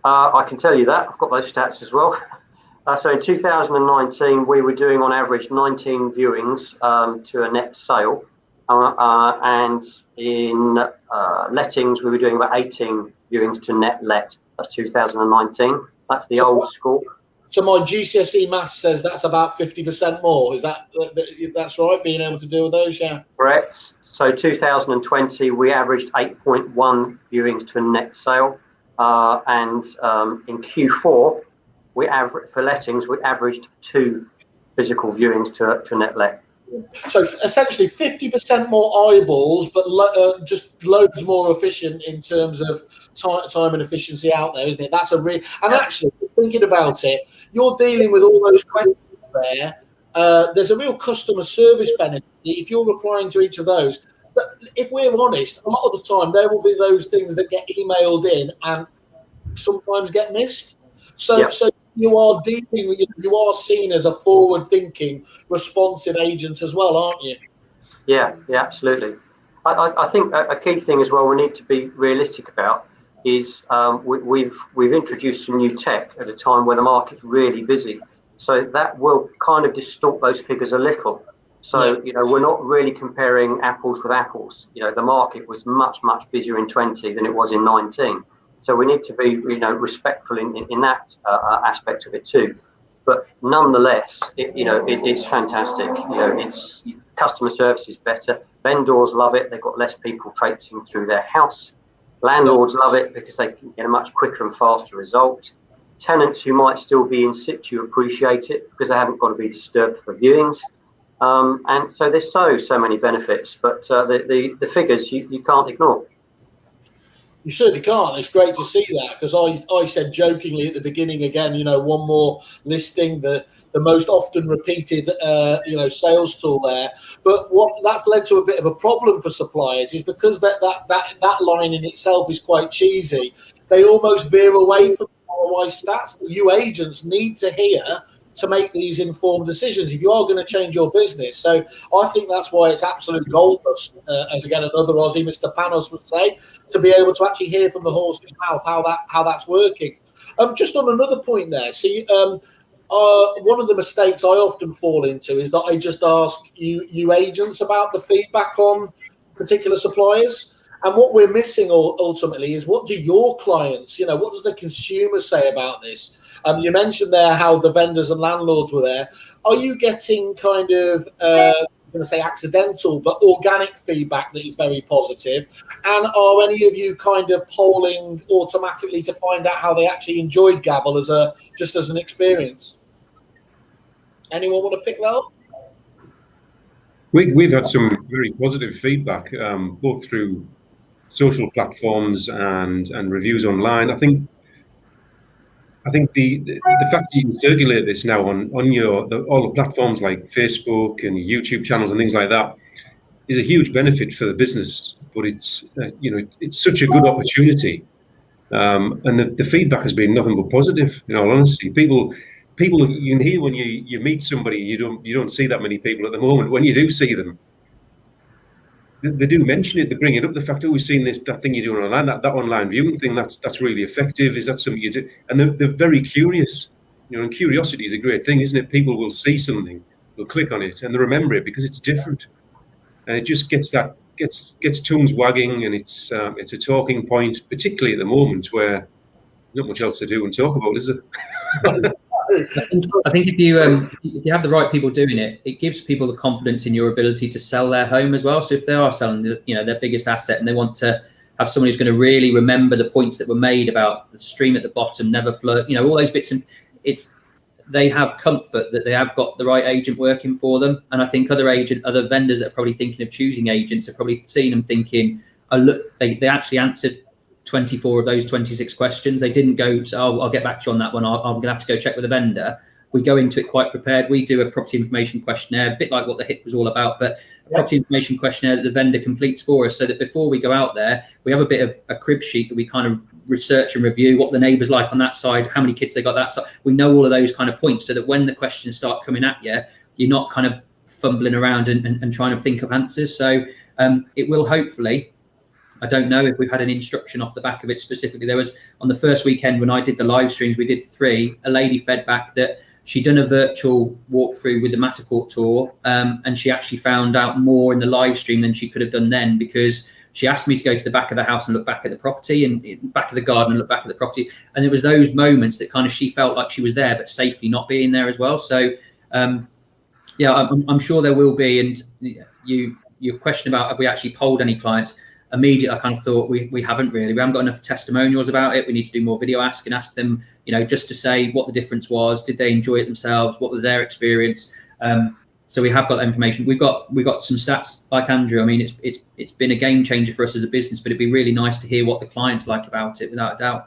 [SPEAKER 2] I can tell you that. I've got those stats as well. So in 2019, we were doing on average 19 viewings to a net sale. And in lettings, we were doing about 18 viewings to net let. That's 2019. That's the old school.
[SPEAKER 1] So my GCSE maths says that's about 50% more. Is that's right? Being able to deal with those, yeah.
[SPEAKER 2] Correct. So 2020, we averaged 8.1 viewings to a net sale. And in Q4, for lettings, we averaged 2 physical viewings to net let.
[SPEAKER 1] So essentially 50% more eyeballs, but just loads more efficient in terms of time and efficiency out there, isn't it? That's and actually, thinking about it, you're dealing with all those questions there. There's a real customer service benefit if you're replying to each of those. But if we're honest, a lot of the time there will be those things that get emailed in and sometimes get missed. So you are you are seen as a forward-thinking, responsive agent as well, aren't you?
[SPEAKER 2] Yeah, absolutely. I think a key thing as well we need to be realistic about is we've introduced some new tech at a time where the market's really busy, so that will kind of distort those figures a little. So we're not really comparing apples with apples. The market was much busier in 20 than it was in 19. So we need to be, respectful in that aspect of it too. but nonetheless, it's fantastic. It's customer service is better. Vendors love it. They've got less people traipsing through their house. Landlords love it because they can get a much quicker and faster result. Tenants who might still be in situ appreciate it because they haven't got to be disturbed for viewings. And so there's so many benefits, but the figures you can't ignore.
[SPEAKER 1] You certainly can't. It's great to see that, because I said jokingly at the beginning again, one more listing, the most often repeated, sales tool there. But what that's led to a bit of a problem for suppliers is because that line in itself is quite cheesy. They almost veer away from ROI stats that you agents need to hear to make these informed decisions if you are going to change your business. So I think that's why it's absolute gold dust, as again another Aussie, Mr. Panos, would say, to be able to actually hear from the horse's mouth how that's working. Just on another point there, see, one of the mistakes I often fall into is that I just ask you agents about the feedback on particular suppliers. And what we're missing ultimately is, what do your clients, what does the consumer say about this? You mentioned there how the vendors and landlords were there. Are you getting kind of, I'm going to say accidental, but organic feedback that is very positive? And are any of you kind of polling automatically to find out how they actually enjoyed GAVL just as an experience? Anyone want to pick that up?
[SPEAKER 6] We've had some very positive feedback, both through social platforms and reviews online. I think the fact that you can circulate this now on all the platforms like Facebook and YouTube channels and things like that is a huge benefit for the business. But it's it's such a good opportunity, and the feedback has been nothing but positive. In all honesty, people you can hear when you meet somebody, you don't see that many people at the moment. When you do see them, they do mention it. They bring it up. The fact, we've seen that thing you're doing online, that online viewing thing. That's really effective. Is that something you do? And they're very curious. And curiosity is a great thing, isn't it? People will see something, they'll click on it, and they remember it because it's different, and it just gets tongues wagging, and it's a talking point, particularly at the moment where there's not much else to do and talk about, is there?
[SPEAKER 4] I think if you have the right people doing it, it gives people the confidence in your ability to sell their home as well. So if they are selling, their biggest asset, and they want to have someone who's going to really remember the points that were made about the stream at the bottom, never flood, all those bits, and they have comfort that they have got the right agent working for them. And I think other vendors that are probably thinking of choosing agents have probably seen them thinking, oh look, they actually answered 24 of those 26 questions. They didn't go, I'll get back to you on that one. I'm going to have to go check with the vendor. We go into it quite prepared. We do a property information questionnaire, a bit like what the HIP was all about, but a property information questionnaire that the vendor completes for us, so that before we go out there, we have a bit of a crib sheet that we kind of research and review what the neighbours like on that side, how many kids they got that side. We know all of those kind of points, so that when the questions start coming at you, you're not kind of fumbling around and trying to think of answers. So it will hopefully, I don't know if we've had an instruction off the back of it specifically. There was, on the first weekend when I did the live streams, we did 3. A lady fed back that she'd done a virtual walkthrough with the Matterport tour, and she actually found out more in the live stream than she could have done then, because she asked me to go to the back of the house and look back at the property, and back of the garden and look back at the property. And it was those moments that kind of she felt like she was there, but safely not being there as well. So, I'm sure there will be. And your question about have we actually polled any clients? Immediately, I kind of thought we haven't really. We haven't got enough testimonials about it. We need to do more video ask them, just to say what the difference was. Did they enjoy it themselves? What was their experience? So we have got that information. We've got some stats like Andrew. I mean, it's been a game changer for us as a business, but it'd be really nice to hear what the clients like about it, without a doubt.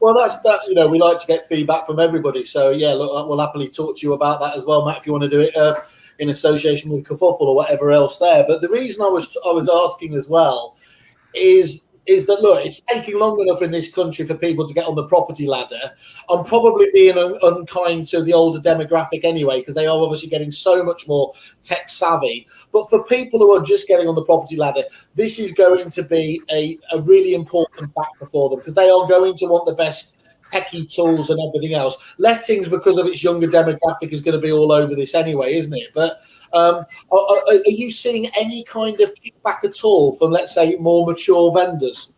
[SPEAKER 1] Well, that's that. We like to get feedback from everybody. So yeah, look, we'll happily talk to you about that as well, Matt, if you want to do it in association with Kerfuffle or whatever else there. But the reason I was asking as well is that, look, it's taking long enough in this country for people to get on the property ladder. I'm probably being unkind to the older demographic anyway, because they are obviously getting so much more tech savvy. But for people who are just getting on the property ladder, this is going to be a really important factor for them, because they are going to want the best techie tools and everything else. Lettings, because of its younger demographic, is going to be all over this anyway, isn't it? But are you seeing any kind of kickback at all from, let's say, more mature vendors?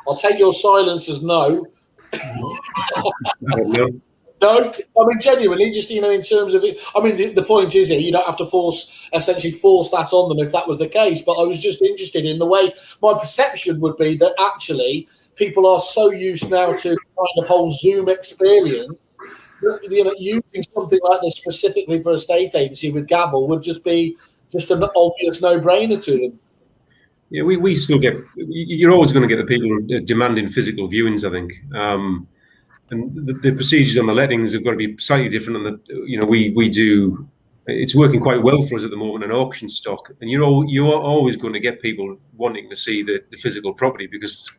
[SPEAKER 1] I'll take your silence as no.
[SPEAKER 6] No.
[SPEAKER 1] No, I mean genuinely, just in terms of it. I mean, the point is here, you don't have to essentially force that on them if that was the case. But I was just interested in the way my perception would be that actually people are so used now to kind of whole Zoom experience that using something like this specifically for a estate agency with GAVL would just be just an obvious no-brainer to them.
[SPEAKER 6] Yeah, we still get. You're always going to get the people demanding physical viewings, I think. And the procedures on the lettings have got to be slightly different. And we do. It's working quite well for us at the moment in auction stock, and you're always going to get people wanting to see the physical property, because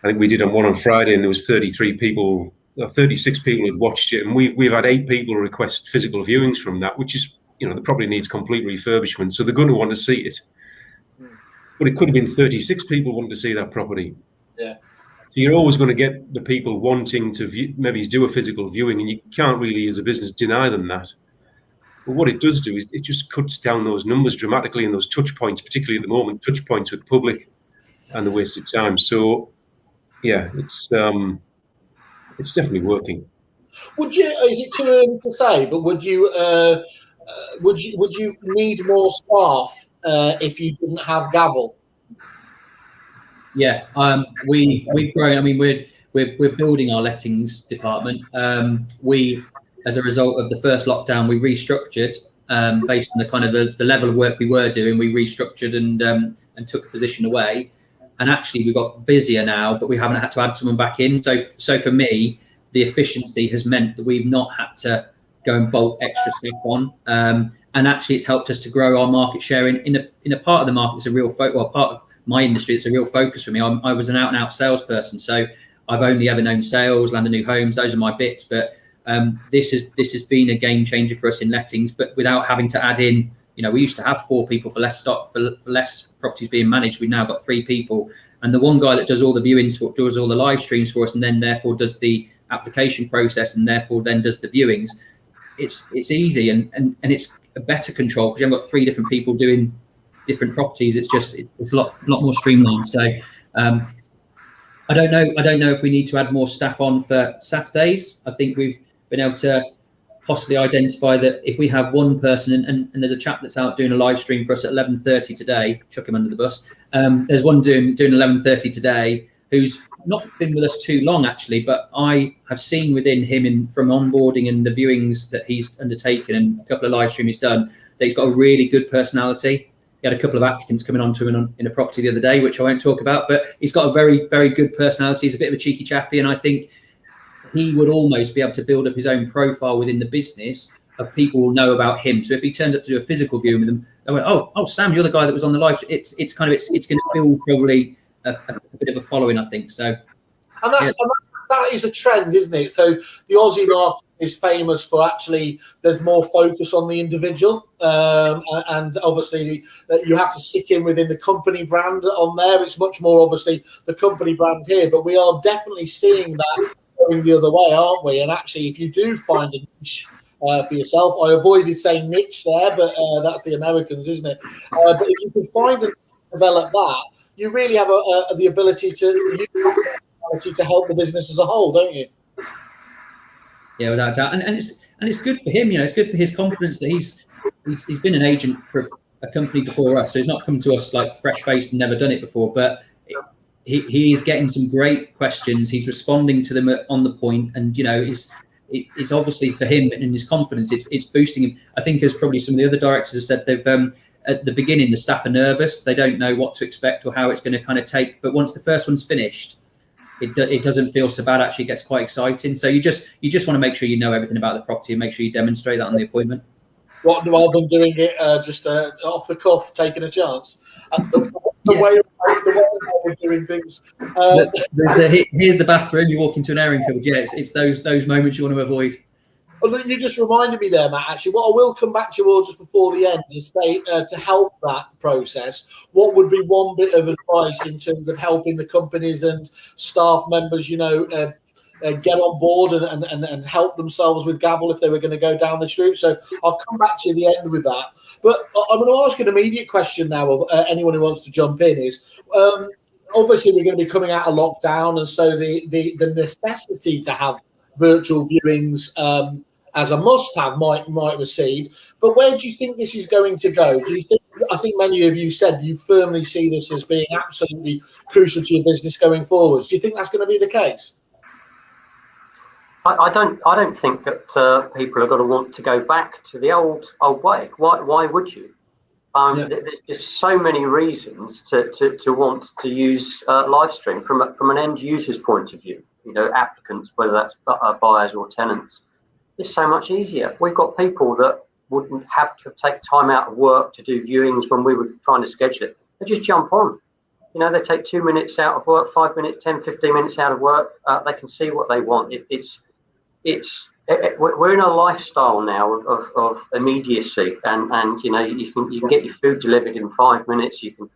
[SPEAKER 6] I think we did one on Friday, and there was 36 people had watched it, and we've had 8 people request physical viewings from that, which is the property needs complete refurbishment, so they're going to want to see it. But it could have been 36 people wanting to see that property.
[SPEAKER 1] Yeah.
[SPEAKER 6] So you're always going to get the people wanting to maybe do a physical viewing, and you can't really, as a business, deny them that. But what it does do is it just cuts down those numbers dramatically, and those touch points, particularly at the moment, touch points with the public and the wasted time. So, yeah, it's definitely working.
[SPEAKER 1] Would you? Is it too early to say? But would you need more staff if you didn't have GAVL?
[SPEAKER 4] Yeah, we've grown. I mean, we're building our lettings department. We, as a result of the first lockdown, we restructured based on the kind of the level of work we were doing. We restructured and took a position away, and actually we got busier now, but we haven't had to add someone back in. So for me, the efficiency has meant that we've not had to go and bolt extra stuff on. And actually, it's helped us to grow our market share in a part of the market that's a real part of my industry. It's a real focus for me. I was an out-and-out salesperson, so I've only ever known sales, land and new homes. Those are my bits. But this has been a game changer for us in lettings, but without having to add in. We used to have 4 people for less stock, for less properties being managed. We've now got 3 people, and the one guy that does all the viewings, does all the live streams for us, and then therefore does the application process, and therefore then does the viewings. It's easy and it's a better control because you haven't got 3 different people doing different properties. It's a lot more streamlined. So I don't know if we need to add more staff on for Saturdays. I think we've been able to possibly identify that if we have one person, and there's a chap that's out doing a live stream for us at 11:30 today, chuck him under the bus. There's one doing 11:30 today who's not been with us too long actually, but I have seen within him from onboarding and the viewings that he's undertaken and a couple of live streams he's done, that he's got a really good personality. He had a couple of applicants coming on to him in a property the other day, which I won't talk about, but he's got a very, very good personality. He's a bit of a cheeky chappy, and I think he would almost be able to build up his own profile within the business of people who know about him. So if he turns up to do a physical viewing with them, they went, oh, Sam, you're the guy that was on the live. It's going to build probably a bit of a following, I think. So,
[SPEAKER 1] and that is a trend, isn't it? So the Aussie market is famous for actually there's more focus on the individual, and obviously you have to sit in within the company brand on there. It's much more obviously the company brand here, but we are definitely seeing that going the other way, aren't we? And actually, if you do find a niche for yourself, I avoided saying niche there, but that's the Americans, isn't it? But if you can find and develop that, you really have the ability to help the business as a whole, don't you?
[SPEAKER 4] Yeah, without doubt, and it's good for him. It's good for his confidence that he's been an agent for a company before us, so he's not come to us like fresh faced and never done it before. But he is getting some great questions. He's responding to them on the point, and it's obviously for him and his confidence. It's boosting him. I think, as probably some of the other directors have said, they've at the beginning the staff are nervous. They don't know what to expect or how it's going to kind of take. But once the first one's finished, it doesn't feel so bad. Actually, it gets quite exciting. So you just want to make sure you know everything about the property and make sure you demonstrate that on the appointment.
[SPEAKER 1] Rather than doing it just off the cuff, taking a chance. The way of doing things.
[SPEAKER 4] Here's the bathroom. You walk into an airing cupboard. Yeah, it's those moments you want to avoid.
[SPEAKER 1] Well, you just reminded me there, Matt. Actually, what I will come back to you all just before the end is say to help that process. What would be one bit of advice in terms of helping the companies and staff members, get on board and help themselves with GAVL if they were going to go down this route? So I'll come back to you at the end with that. But I'm going to ask an immediate question now of anyone who wants to jump in is, obviously we're going to be coming out of lockdown, and so the necessity to have virtual viewings as a must-have might recede. But where do you think this is going to go? Do you think? I think many of you said you firmly see this as being absolutely crucial to your business going forwards. Do you think that's going to be the case?
[SPEAKER 2] I don't think that people are going to want to go back to the old way. Why would you? There's just so many reasons to want to use live stream from an end user's point of view. You know, applicants, whether that's buyers or tenants, it's so much easier. We've got people that wouldn't have to take time out of work to do viewings when we were trying to schedule it. They just jump on. You know, they take 2 minutes out of work, 5 minutes, 10, 15 minutes out of work. They can see what they want. We're in a lifestyle now of immediacy, and you know, you can get your food delivered in 5 minutes. You can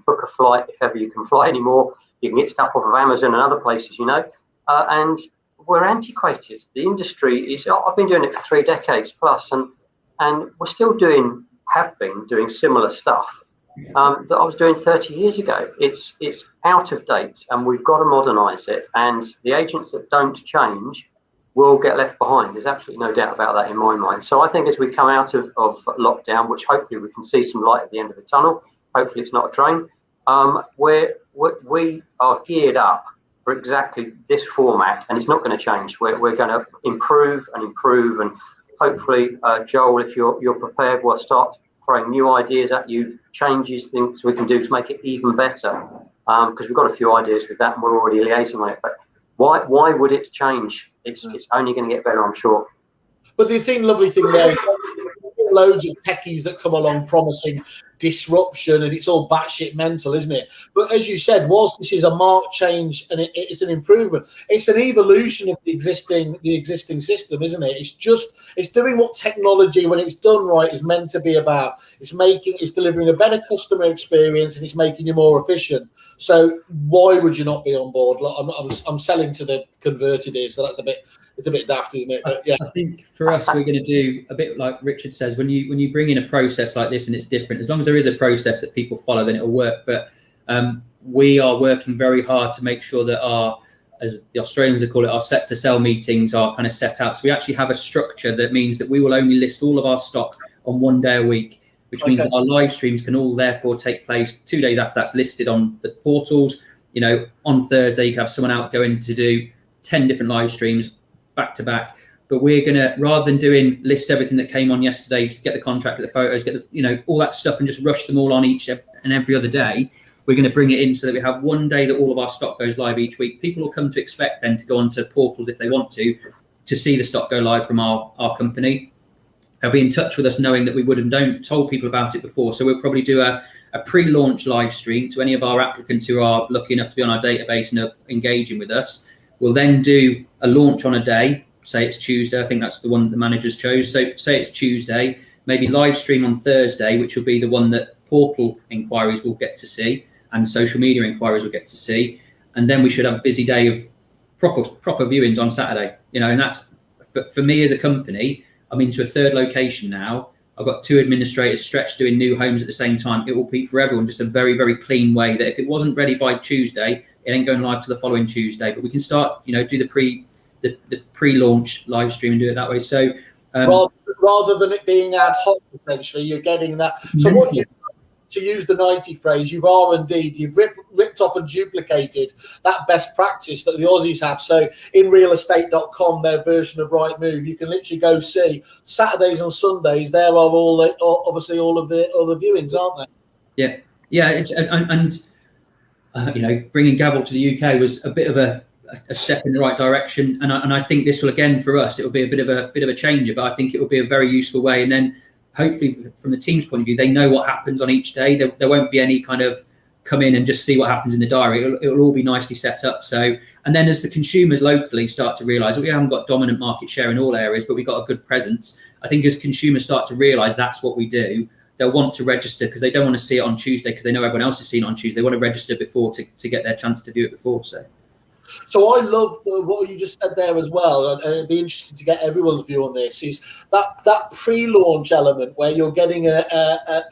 [SPEAKER 2] book a flight if ever you can fly anymore. You can get stuff off of Amazon and other places, you know, and we're antiquated. The industry is. I've been doing it for 3 decades plus, and we're still have been doing similar stuff that I was doing 30 years ago. It's out of date, and we've got to modernise it. And the agents that don't change will get left behind. There's absolutely no doubt about that in my mind. So I think as we come out of lockdown, which hopefully we can see some light at the end of the tunnel, hopefully it's not a train, we are geared up for exactly this format, and it's not going to change. We're going to improve, and hopefully, Joel, if you're prepared, we'll start throwing new ideas at you, changes, things we can do to make it even better, because we've got a few ideas with that, and we're already liaising on it. But why would it change? It's only going to get better, I'm sure.
[SPEAKER 1] But the lovely thing there, loads of techies that come along promising disruption, and it's all batshit mental, isn't it? But as you said, whilst this is a marked change and it's an improvement, it's an evolution of the existing system, isn't it? It's doing what technology, when it's done right, is meant to be about. It's delivering a better customer experience, and it's making you more efficient. So why would you not be on board? I'm selling to the converted here, so it's a bit daft, isn't it? But yeah,
[SPEAKER 4] I think for us, we're going to do a bit like Richard says. When you bring in a process like this and it's different, as long as there is a process that people follow, then it'll work. But we are working very hard to make sure that as the Australians would call it, our set to sell meetings are kind of set out. So we actually have a structure that means that we will only list all of our stock on 1 day a week, which means that our live streams can all therefore take place 2 days after that's listed on the portals. You know, on Thursday, you can have someone out going to do 10 different live streams back to back. But we're going to, rather than list everything that came on yesterday to get the contract, get the photos, get all that stuff and just rush them all on each and every other day, we're going to bring it in so that we have 1 day that all of our stock goes live each week. People will come to expect then to go onto portals if they want to see the stock go live from our company. They'll be in touch with us knowing that we don't told people about it before. So we'll probably do a pre-launch live stream to any of our applicants who are lucky enough to be on our database and are engaging with us. We'll then do a launch on a day, say it's Tuesday. I think that's the one that the managers chose. So say it's Tuesday, maybe live stream on Thursday, which will be the one that portal inquiries will get to see and social media inquiries will get to see. And then we should have a busy day of proper viewings on Saturday. And that's for me as a company. I'm into a 3rd location now. I've got 2 administrators stretched doing new homes at the same time. It will be for everyone just a very, very clean way that if it wasn't ready by Tuesday, it ain't going live to the following Tuesday. But we can start, do the pre-launch live stream and do it that way. So
[SPEAKER 1] rather than it being ad hoc, essentially, you're getting that. So what to use the 90 phrase, you've ripped off and duplicated that best practice that the Aussies have. So in realestate.com, their version of Rightmove, you can literally go see Saturdays and Sundays. There are obviously all of the viewings, aren't they?
[SPEAKER 4] Yeah. It's bringing GAVL to the UK was a bit of a step in the right direction, and I think this will, again, for us, it will be a bit of a changer, but I think it will be a very useful way. And then hopefully from the team's point of view, they know what happens on each day. There won't be any kind of come in and just see what happens in the diary. It'll all be nicely set up. So, and then as the consumers locally start to realise that we haven't got dominant market share in all areas, but we've got a good presence, I think as consumers start to realise that's what we do, they'll want to register because they don't want to see it on Tuesday because they know everyone else is seeing it on Tuesday. They want to register before to get their chance to view it before. So.
[SPEAKER 1] So I love what you just said there as well, and it'd be interesting to get everyone's view on this. Is that pre-launch element where you're getting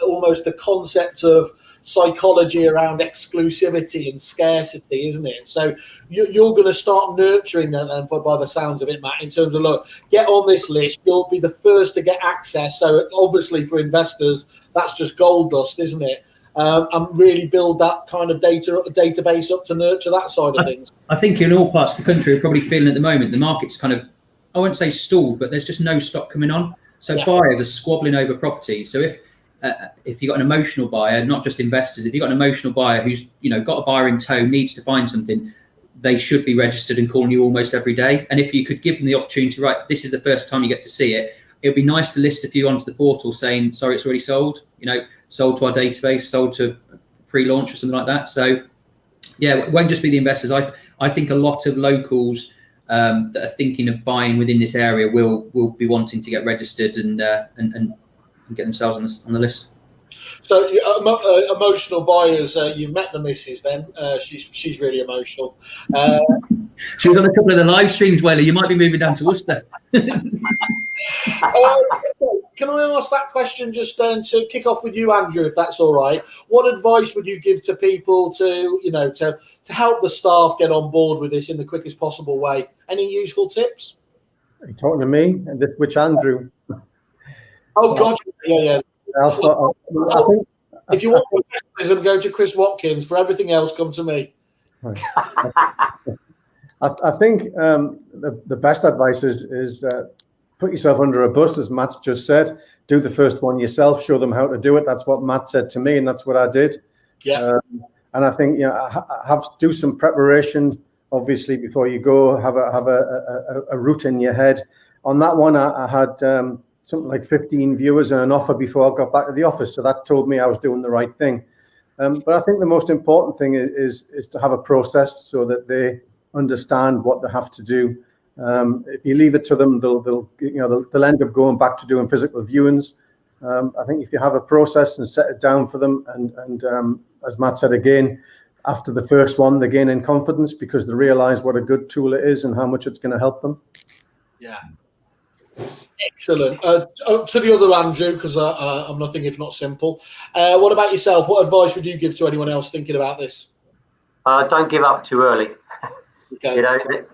[SPEAKER 1] almost the concept of psychology around exclusivity and scarcity, isn't it? So you're going to start nurturing them then, by the sounds of it, Matt, in terms of, look, get on this list. You'll be the first to get access. So obviously for investors, that's just gold dust, isn't it? And really build that kind of database up to nurture that side of things.
[SPEAKER 4] I think in all parts of the country, we're probably feeling at the moment the market's kind of, I won't say stalled, but there's just no stock coming on. So buyers are squabbling over properties. So if you've got an emotional buyer, not just investors, if you've got an emotional buyer who's got a buyer in tow, needs to find something, they should be registered and calling you almost every day. And if you could give them the opportunity, right, this is the first time you get to see it, it'd be nice to list a few onto the portal saying, sorry, it's already sold, sold to our database, sold to pre-launch or something like that. So yeah, it won't just be the investors. I think a lot of locals that are thinking of buying within this area will be wanting to get registered and get themselves on the list.
[SPEAKER 1] So emotional buyers, you've met the missus then. She's really emotional.
[SPEAKER 4] She was on a couple of the live streams, Welly. You might be moving down to Worcester.
[SPEAKER 1] Can I ask that question just then to kick off with you, Andrew, if that's all right? What advice would you give to people to help the staff get on board with this in the quickest possible way? Any useful tips?
[SPEAKER 5] Are you talking to me? And which Andrew?
[SPEAKER 1] Oh, God, yeah.
[SPEAKER 5] I think
[SPEAKER 1] if you want criticism, go to Chris Watkins. For everything else, come to me.
[SPEAKER 5] I think the best advice is put yourself under a bus, as Matt's just said. Do the first one yourself. Show them how to do it. That's what Matt said to me, and that's what I did.
[SPEAKER 1] Yeah.
[SPEAKER 5] And I think do some preparation. Obviously, before you go, have a route in your head. On that one, I had something like 15 viewers and an offer before I got back to the office. So that told me I was doing the right thing. But I think the most important thing is to have a process so that they understand what they have to do. If you leave it to them, they'll end up going back to doing physical viewings. I think if you have a process and set it down for them, and as Matt said again, after the first one, they gain in confidence because they realise what a good tool it is and how much it's going to help them.
[SPEAKER 1] Yeah. Excellent. To the other Andrew, because I'm nothing if not simple. What about yourself? What advice would you give to anyone else thinking about this?
[SPEAKER 2] Don't give up too early.
[SPEAKER 1] Okay.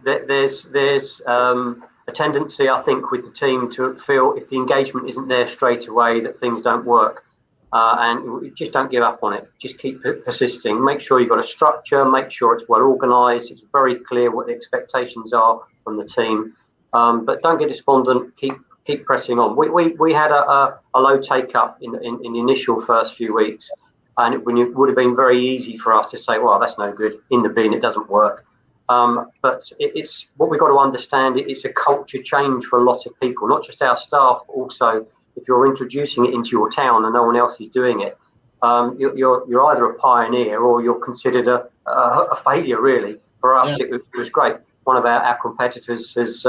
[SPEAKER 2] There's a tendency, I think, with the team to feel if the engagement isn't there straight away that things don't work. And just don't give up on it. Just keep persisting. Make sure you've got a structure. Make sure it's well organised. It's very clear what the expectations are from the team. But don't get despondent. Keep pressing on. We had a low take up in the initial first few weeks, and it would have been very easy for us to say, well, that's no good, in the bin, it doesn't work. But it's what we've got to understand. It's a culture change for a lot of people, not just our staff, but also if you're introducing it into your town and no one else is doing it, you're either a pioneer or you're considered a failure. Really, for us, yeah. It was great. One of our competitors has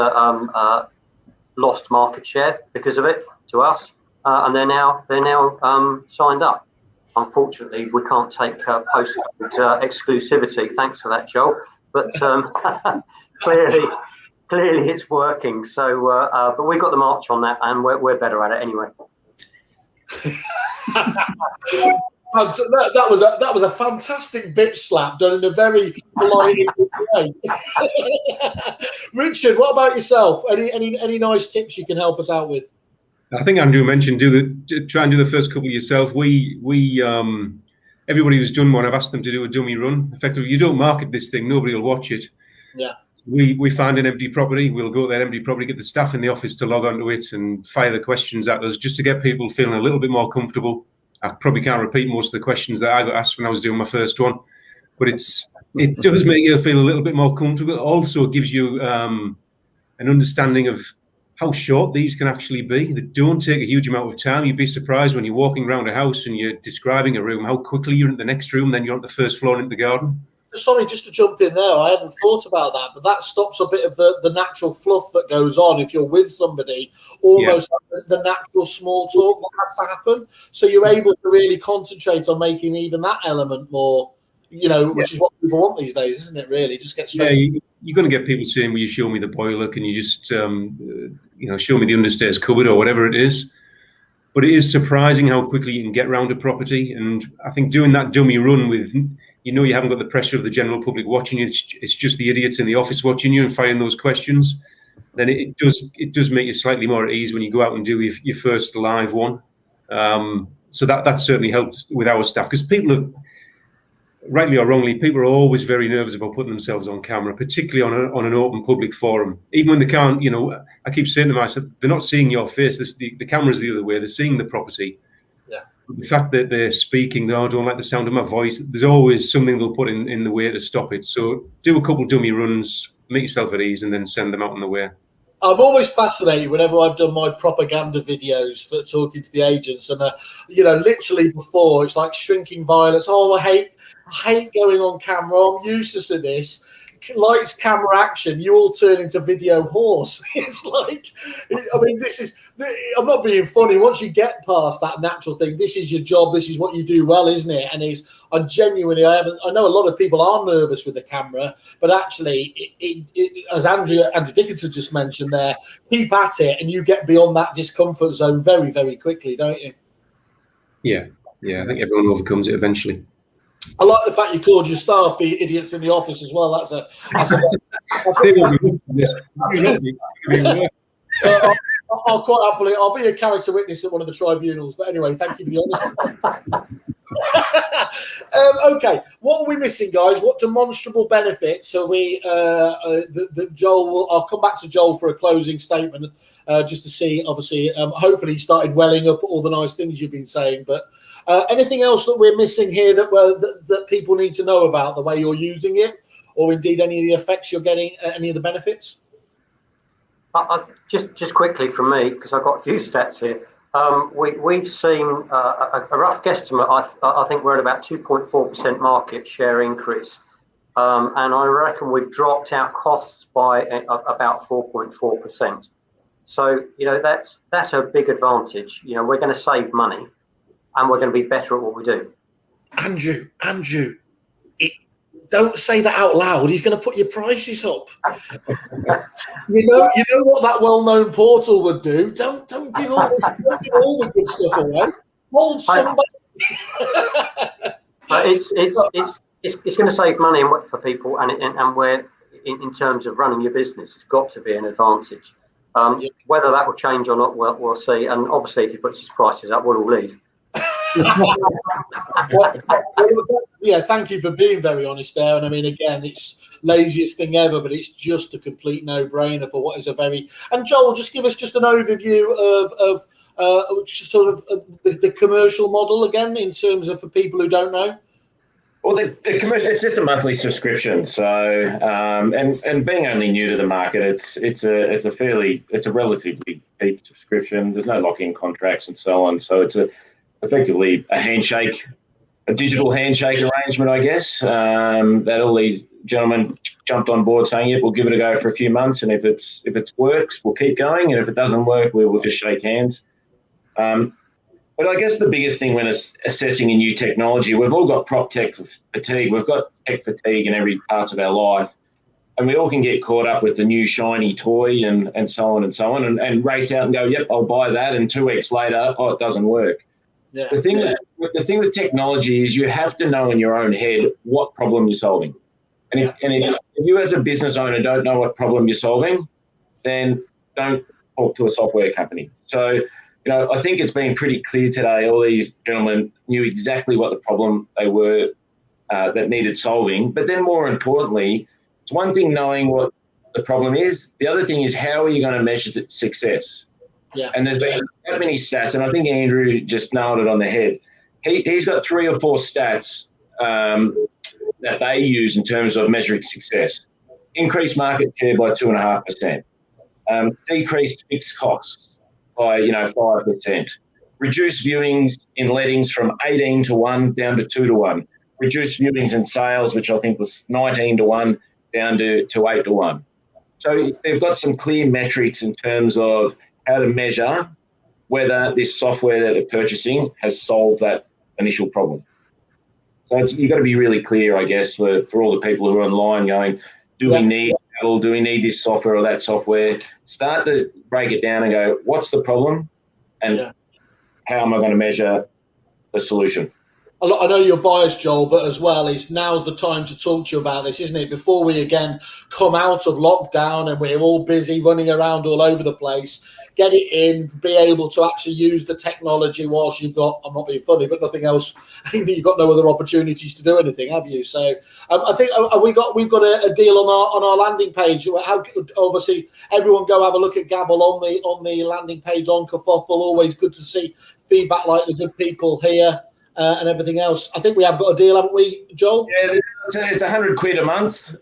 [SPEAKER 2] lost market share because of it to us, and they're now signed up. Unfortunately, we can't take post exclusivity. Thanks for that, Joel. But clearly it's working. So, but we got the march on that, and we're better at it anyway.
[SPEAKER 1] That was a fantastic bitch slap done in a very polite way. Richard, what about yourself? Any nice tips you can help us out with?
[SPEAKER 6] I think Andrew mentioned try and do the first couple yourself. We everybody who's done one, I've asked them to do a dummy run. Effectively, you don't market this thing, nobody will watch it.
[SPEAKER 1] Yeah.
[SPEAKER 6] We find an empty property, we'll go to that empty property, get the staff in the office to log onto it and fire the questions at us just to get people feeling a little bit more comfortable. I probably can't repeat most of the questions that I got asked when I was doing my first one, but it does make you feel a little bit more comfortable. It also gives you an understanding of how short these can actually be. They don't take a huge amount of time. You'd be surprised when you're walking around a house and you're describing a room, how quickly you're in the next room, then you're on the first floor into the garden.
[SPEAKER 1] Sorry, just to jump in there, I hadn't thought about that, but that stops a bit of the natural fluff that goes on if you're with somebody, almost like the natural small talk that has to happen. So you're able to really concentrate on making even that element more which is what people want these days, isn't it? Really, just get straight.
[SPEAKER 6] Yeah, you're going to get people saying, "Will you show me the boiler? Can you just, show me the understairs cupboard or whatever it is?" But it is surprising how quickly you can get around a property. And I think doing that dummy run with, you haven't got the pressure of the general public watching you. It's just the idiots in the office watching you and firing those questions. Then it does make you slightly more at ease when you go out and do your first live one. So that certainly helped with our staff, because people have, rightly or wrongly, people are always very nervous about putting themselves on camera, particularly on an open public forum. Even when they can't, I keep saying to them, I said, they're not seeing your face. The camera's the other way. They're seeing the property.
[SPEAKER 1] Yeah.
[SPEAKER 6] The fact that they're speaking, I don't like the sound of my voice, there's always something they'll put in the way to stop it. So do a couple dummy runs, make yourself at ease, and then send them out on the way.
[SPEAKER 1] I'm always fascinated whenever I've done my propaganda videos for talking to the agents, and literally before, it's like shrinking violets. Oh, I hate going on camera. I'm useless at this. Lights, camera, action. You all turn into video horse. It's like, I'm not being funny. Once you get past that natural thing, this is your job. This is what you do well, isn't it? And I know a lot of people are nervous with the camera, but actually, as Andrew Dickinson just mentioned there, keep at it, and you get beyond that discomfort zone very, very quickly, don't you?
[SPEAKER 6] Yeah. I think everyone overcomes it eventually.
[SPEAKER 1] I like the fact you called your staff the idiots in the office as well. I'll quite happily. I'll be a character witness at one of the tribunals. But anyway, thank you for the honesty. Okay, what are we missing, guys? What demonstrable benefits are we? Joel, I'll come back to Joel for a closing statement, just to see. Obviously, hopefully, he started welling up all the nice things you've been saying, but. Anything else that we're missing here that people need to know about the way you're using it, or indeed any of the effects you're getting, any of the benefits?
[SPEAKER 2] Just quickly from me, because I've got a few stats here. We've seen a rough guesstimate. I think we're at about 2.4% market share increase, and I reckon we've dropped our costs by about 4.4%. So that's a big advantage. We're going to save money. And we're going to be better at what we do.
[SPEAKER 1] Andrew, don't say that out loud. He's going to put your prices up. You know what that well-known portal would do. Don't give all this. Don't give all the good stuff away. Hold somebody.
[SPEAKER 2] It's going to save money for people, and we're in terms of running your business, it's got to be an advantage. Whether that will change or not, we'll see. And obviously, if he puts his prices up, we'll all leave.
[SPEAKER 1] Yeah, thank you for being very honest there. And I mean, again, it's laziest thing ever, but it's just a complete no-brainer for what is a very. And Joel, just give us just an overview of the commercial model again, in terms of for people who don't know.
[SPEAKER 3] Well, the commercial, it's just a monthly subscription. So, and being only new to the market, it's a relatively cheap subscription. There's no lock-in contracts and so on. So it's effectively a digital handshake arrangement, I guess, that all these gentlemen jumped on board saying, yep, we'll give it a go for a few months, and if it works, we'll keep going, and if it doesn't work, we will just shake hands. But I guess the biggest thing when assessing a new technology, we've all got prop tech fatigue. We've got tech fatigue in every part of our life, and we all can get caught up with the new shiny toy and so on and race out and go, yep, I'll buy that, and 2 weeks later, oh, it doesn't work. Yeah. The thing with technology is you have to know in your own head what problem you're solving. And if you as a business owner don't know what problem you're solving, then don't talk to a software company. So, I think it's been pretty clear today, all these gentlemen knew exactly what the problem they were that needed solving. But then more importantly, it's one thing knowing what the problem is. The other thing is, how are you going to measure success? Yeah. And there's been that many stats, and I think Andrew just nailed it on the head. He's got 3 or 4 stats that they use in terms of measuring success. Increased market share by 2.5%. Decreased fixed costs by 5%. Reduced viewings in lettings from 18 to 1 down to 2 to 1. Reduced viewings in sales, which I think was 19 to 1 down to 8 to 1. So they've got some clear metrics in terms of how to measure whether this software that they're purchasing has solved that initial problem. So you've got to be really clear, I guess, for all the people who are online going, do we need GAVL? Do we need this software or that software? Start to break it down and go, what's the problem and how am I going to measure the solution?
[SPEAKER 1] I know you're biased, Joel, but as well, now's the time to talk to you about this, isn't it? Before we again come out of lockdown and we're all busy running around all over the place, get it in, be able to actually use the technology whilst you've got, I'm not being funny, but nothing else. You've got no other opportunities to do anything, have you? So I think we've got a deal on our landing page. How, obviously, everyone go have a look at GAVL on the landing page on Kerfuffle. Always good to see feedback like the good people here. And everything else. I think we have got a deal, haven't we, Joel?
[SPEAKER 3] Yeah, it's £100 a month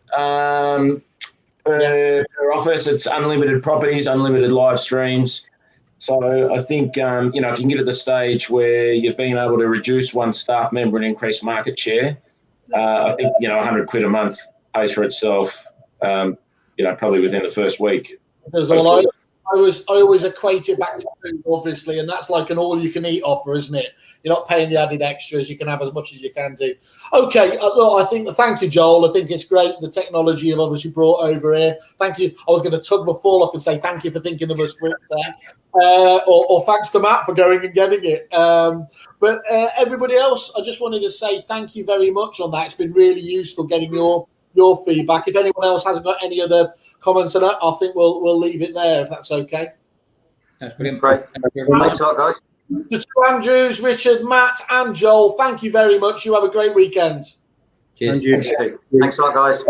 [SPEAKER 3] per office. It's unlimited properties, unlimited live streams. So I think, if you can get at the stage where you've been able to reduce one staff member and increase market share, I think, £100 a month pays for itself, probably within the first week.
[SPEAKER 1] Because I always equate it back to food, obviously, and that's like an all-you-can-eat offer, isn't it? You're not paying the added extras. You can have as much as you can do. Okay, thank you, Joel. I think it's great, the technology you've obviously brought over here. Thank you. I was going to tug my fall up and say thank you for thinking of us, Brits, there. Or thanks to Matt for going and getting it. But everybody else, I just wanted to say thank you very much on that. It's been really useful getting your feedback. If anyone else hasn't got any other comments on that, I think we'll leave it there if that's okay.
[SPEAKER 4] That's brilliant.
[SPEAKER 2] Great. Thanks a lot, guys.
[SPEAKER 1] To Andrews, Richard, Matt, and Joel, thank you very much. You have a great weekend.
[SPEAKER 4] Cheers.
[SPEAKER 5] And you.
[SPEAKER 2] Thanks a lot, guys.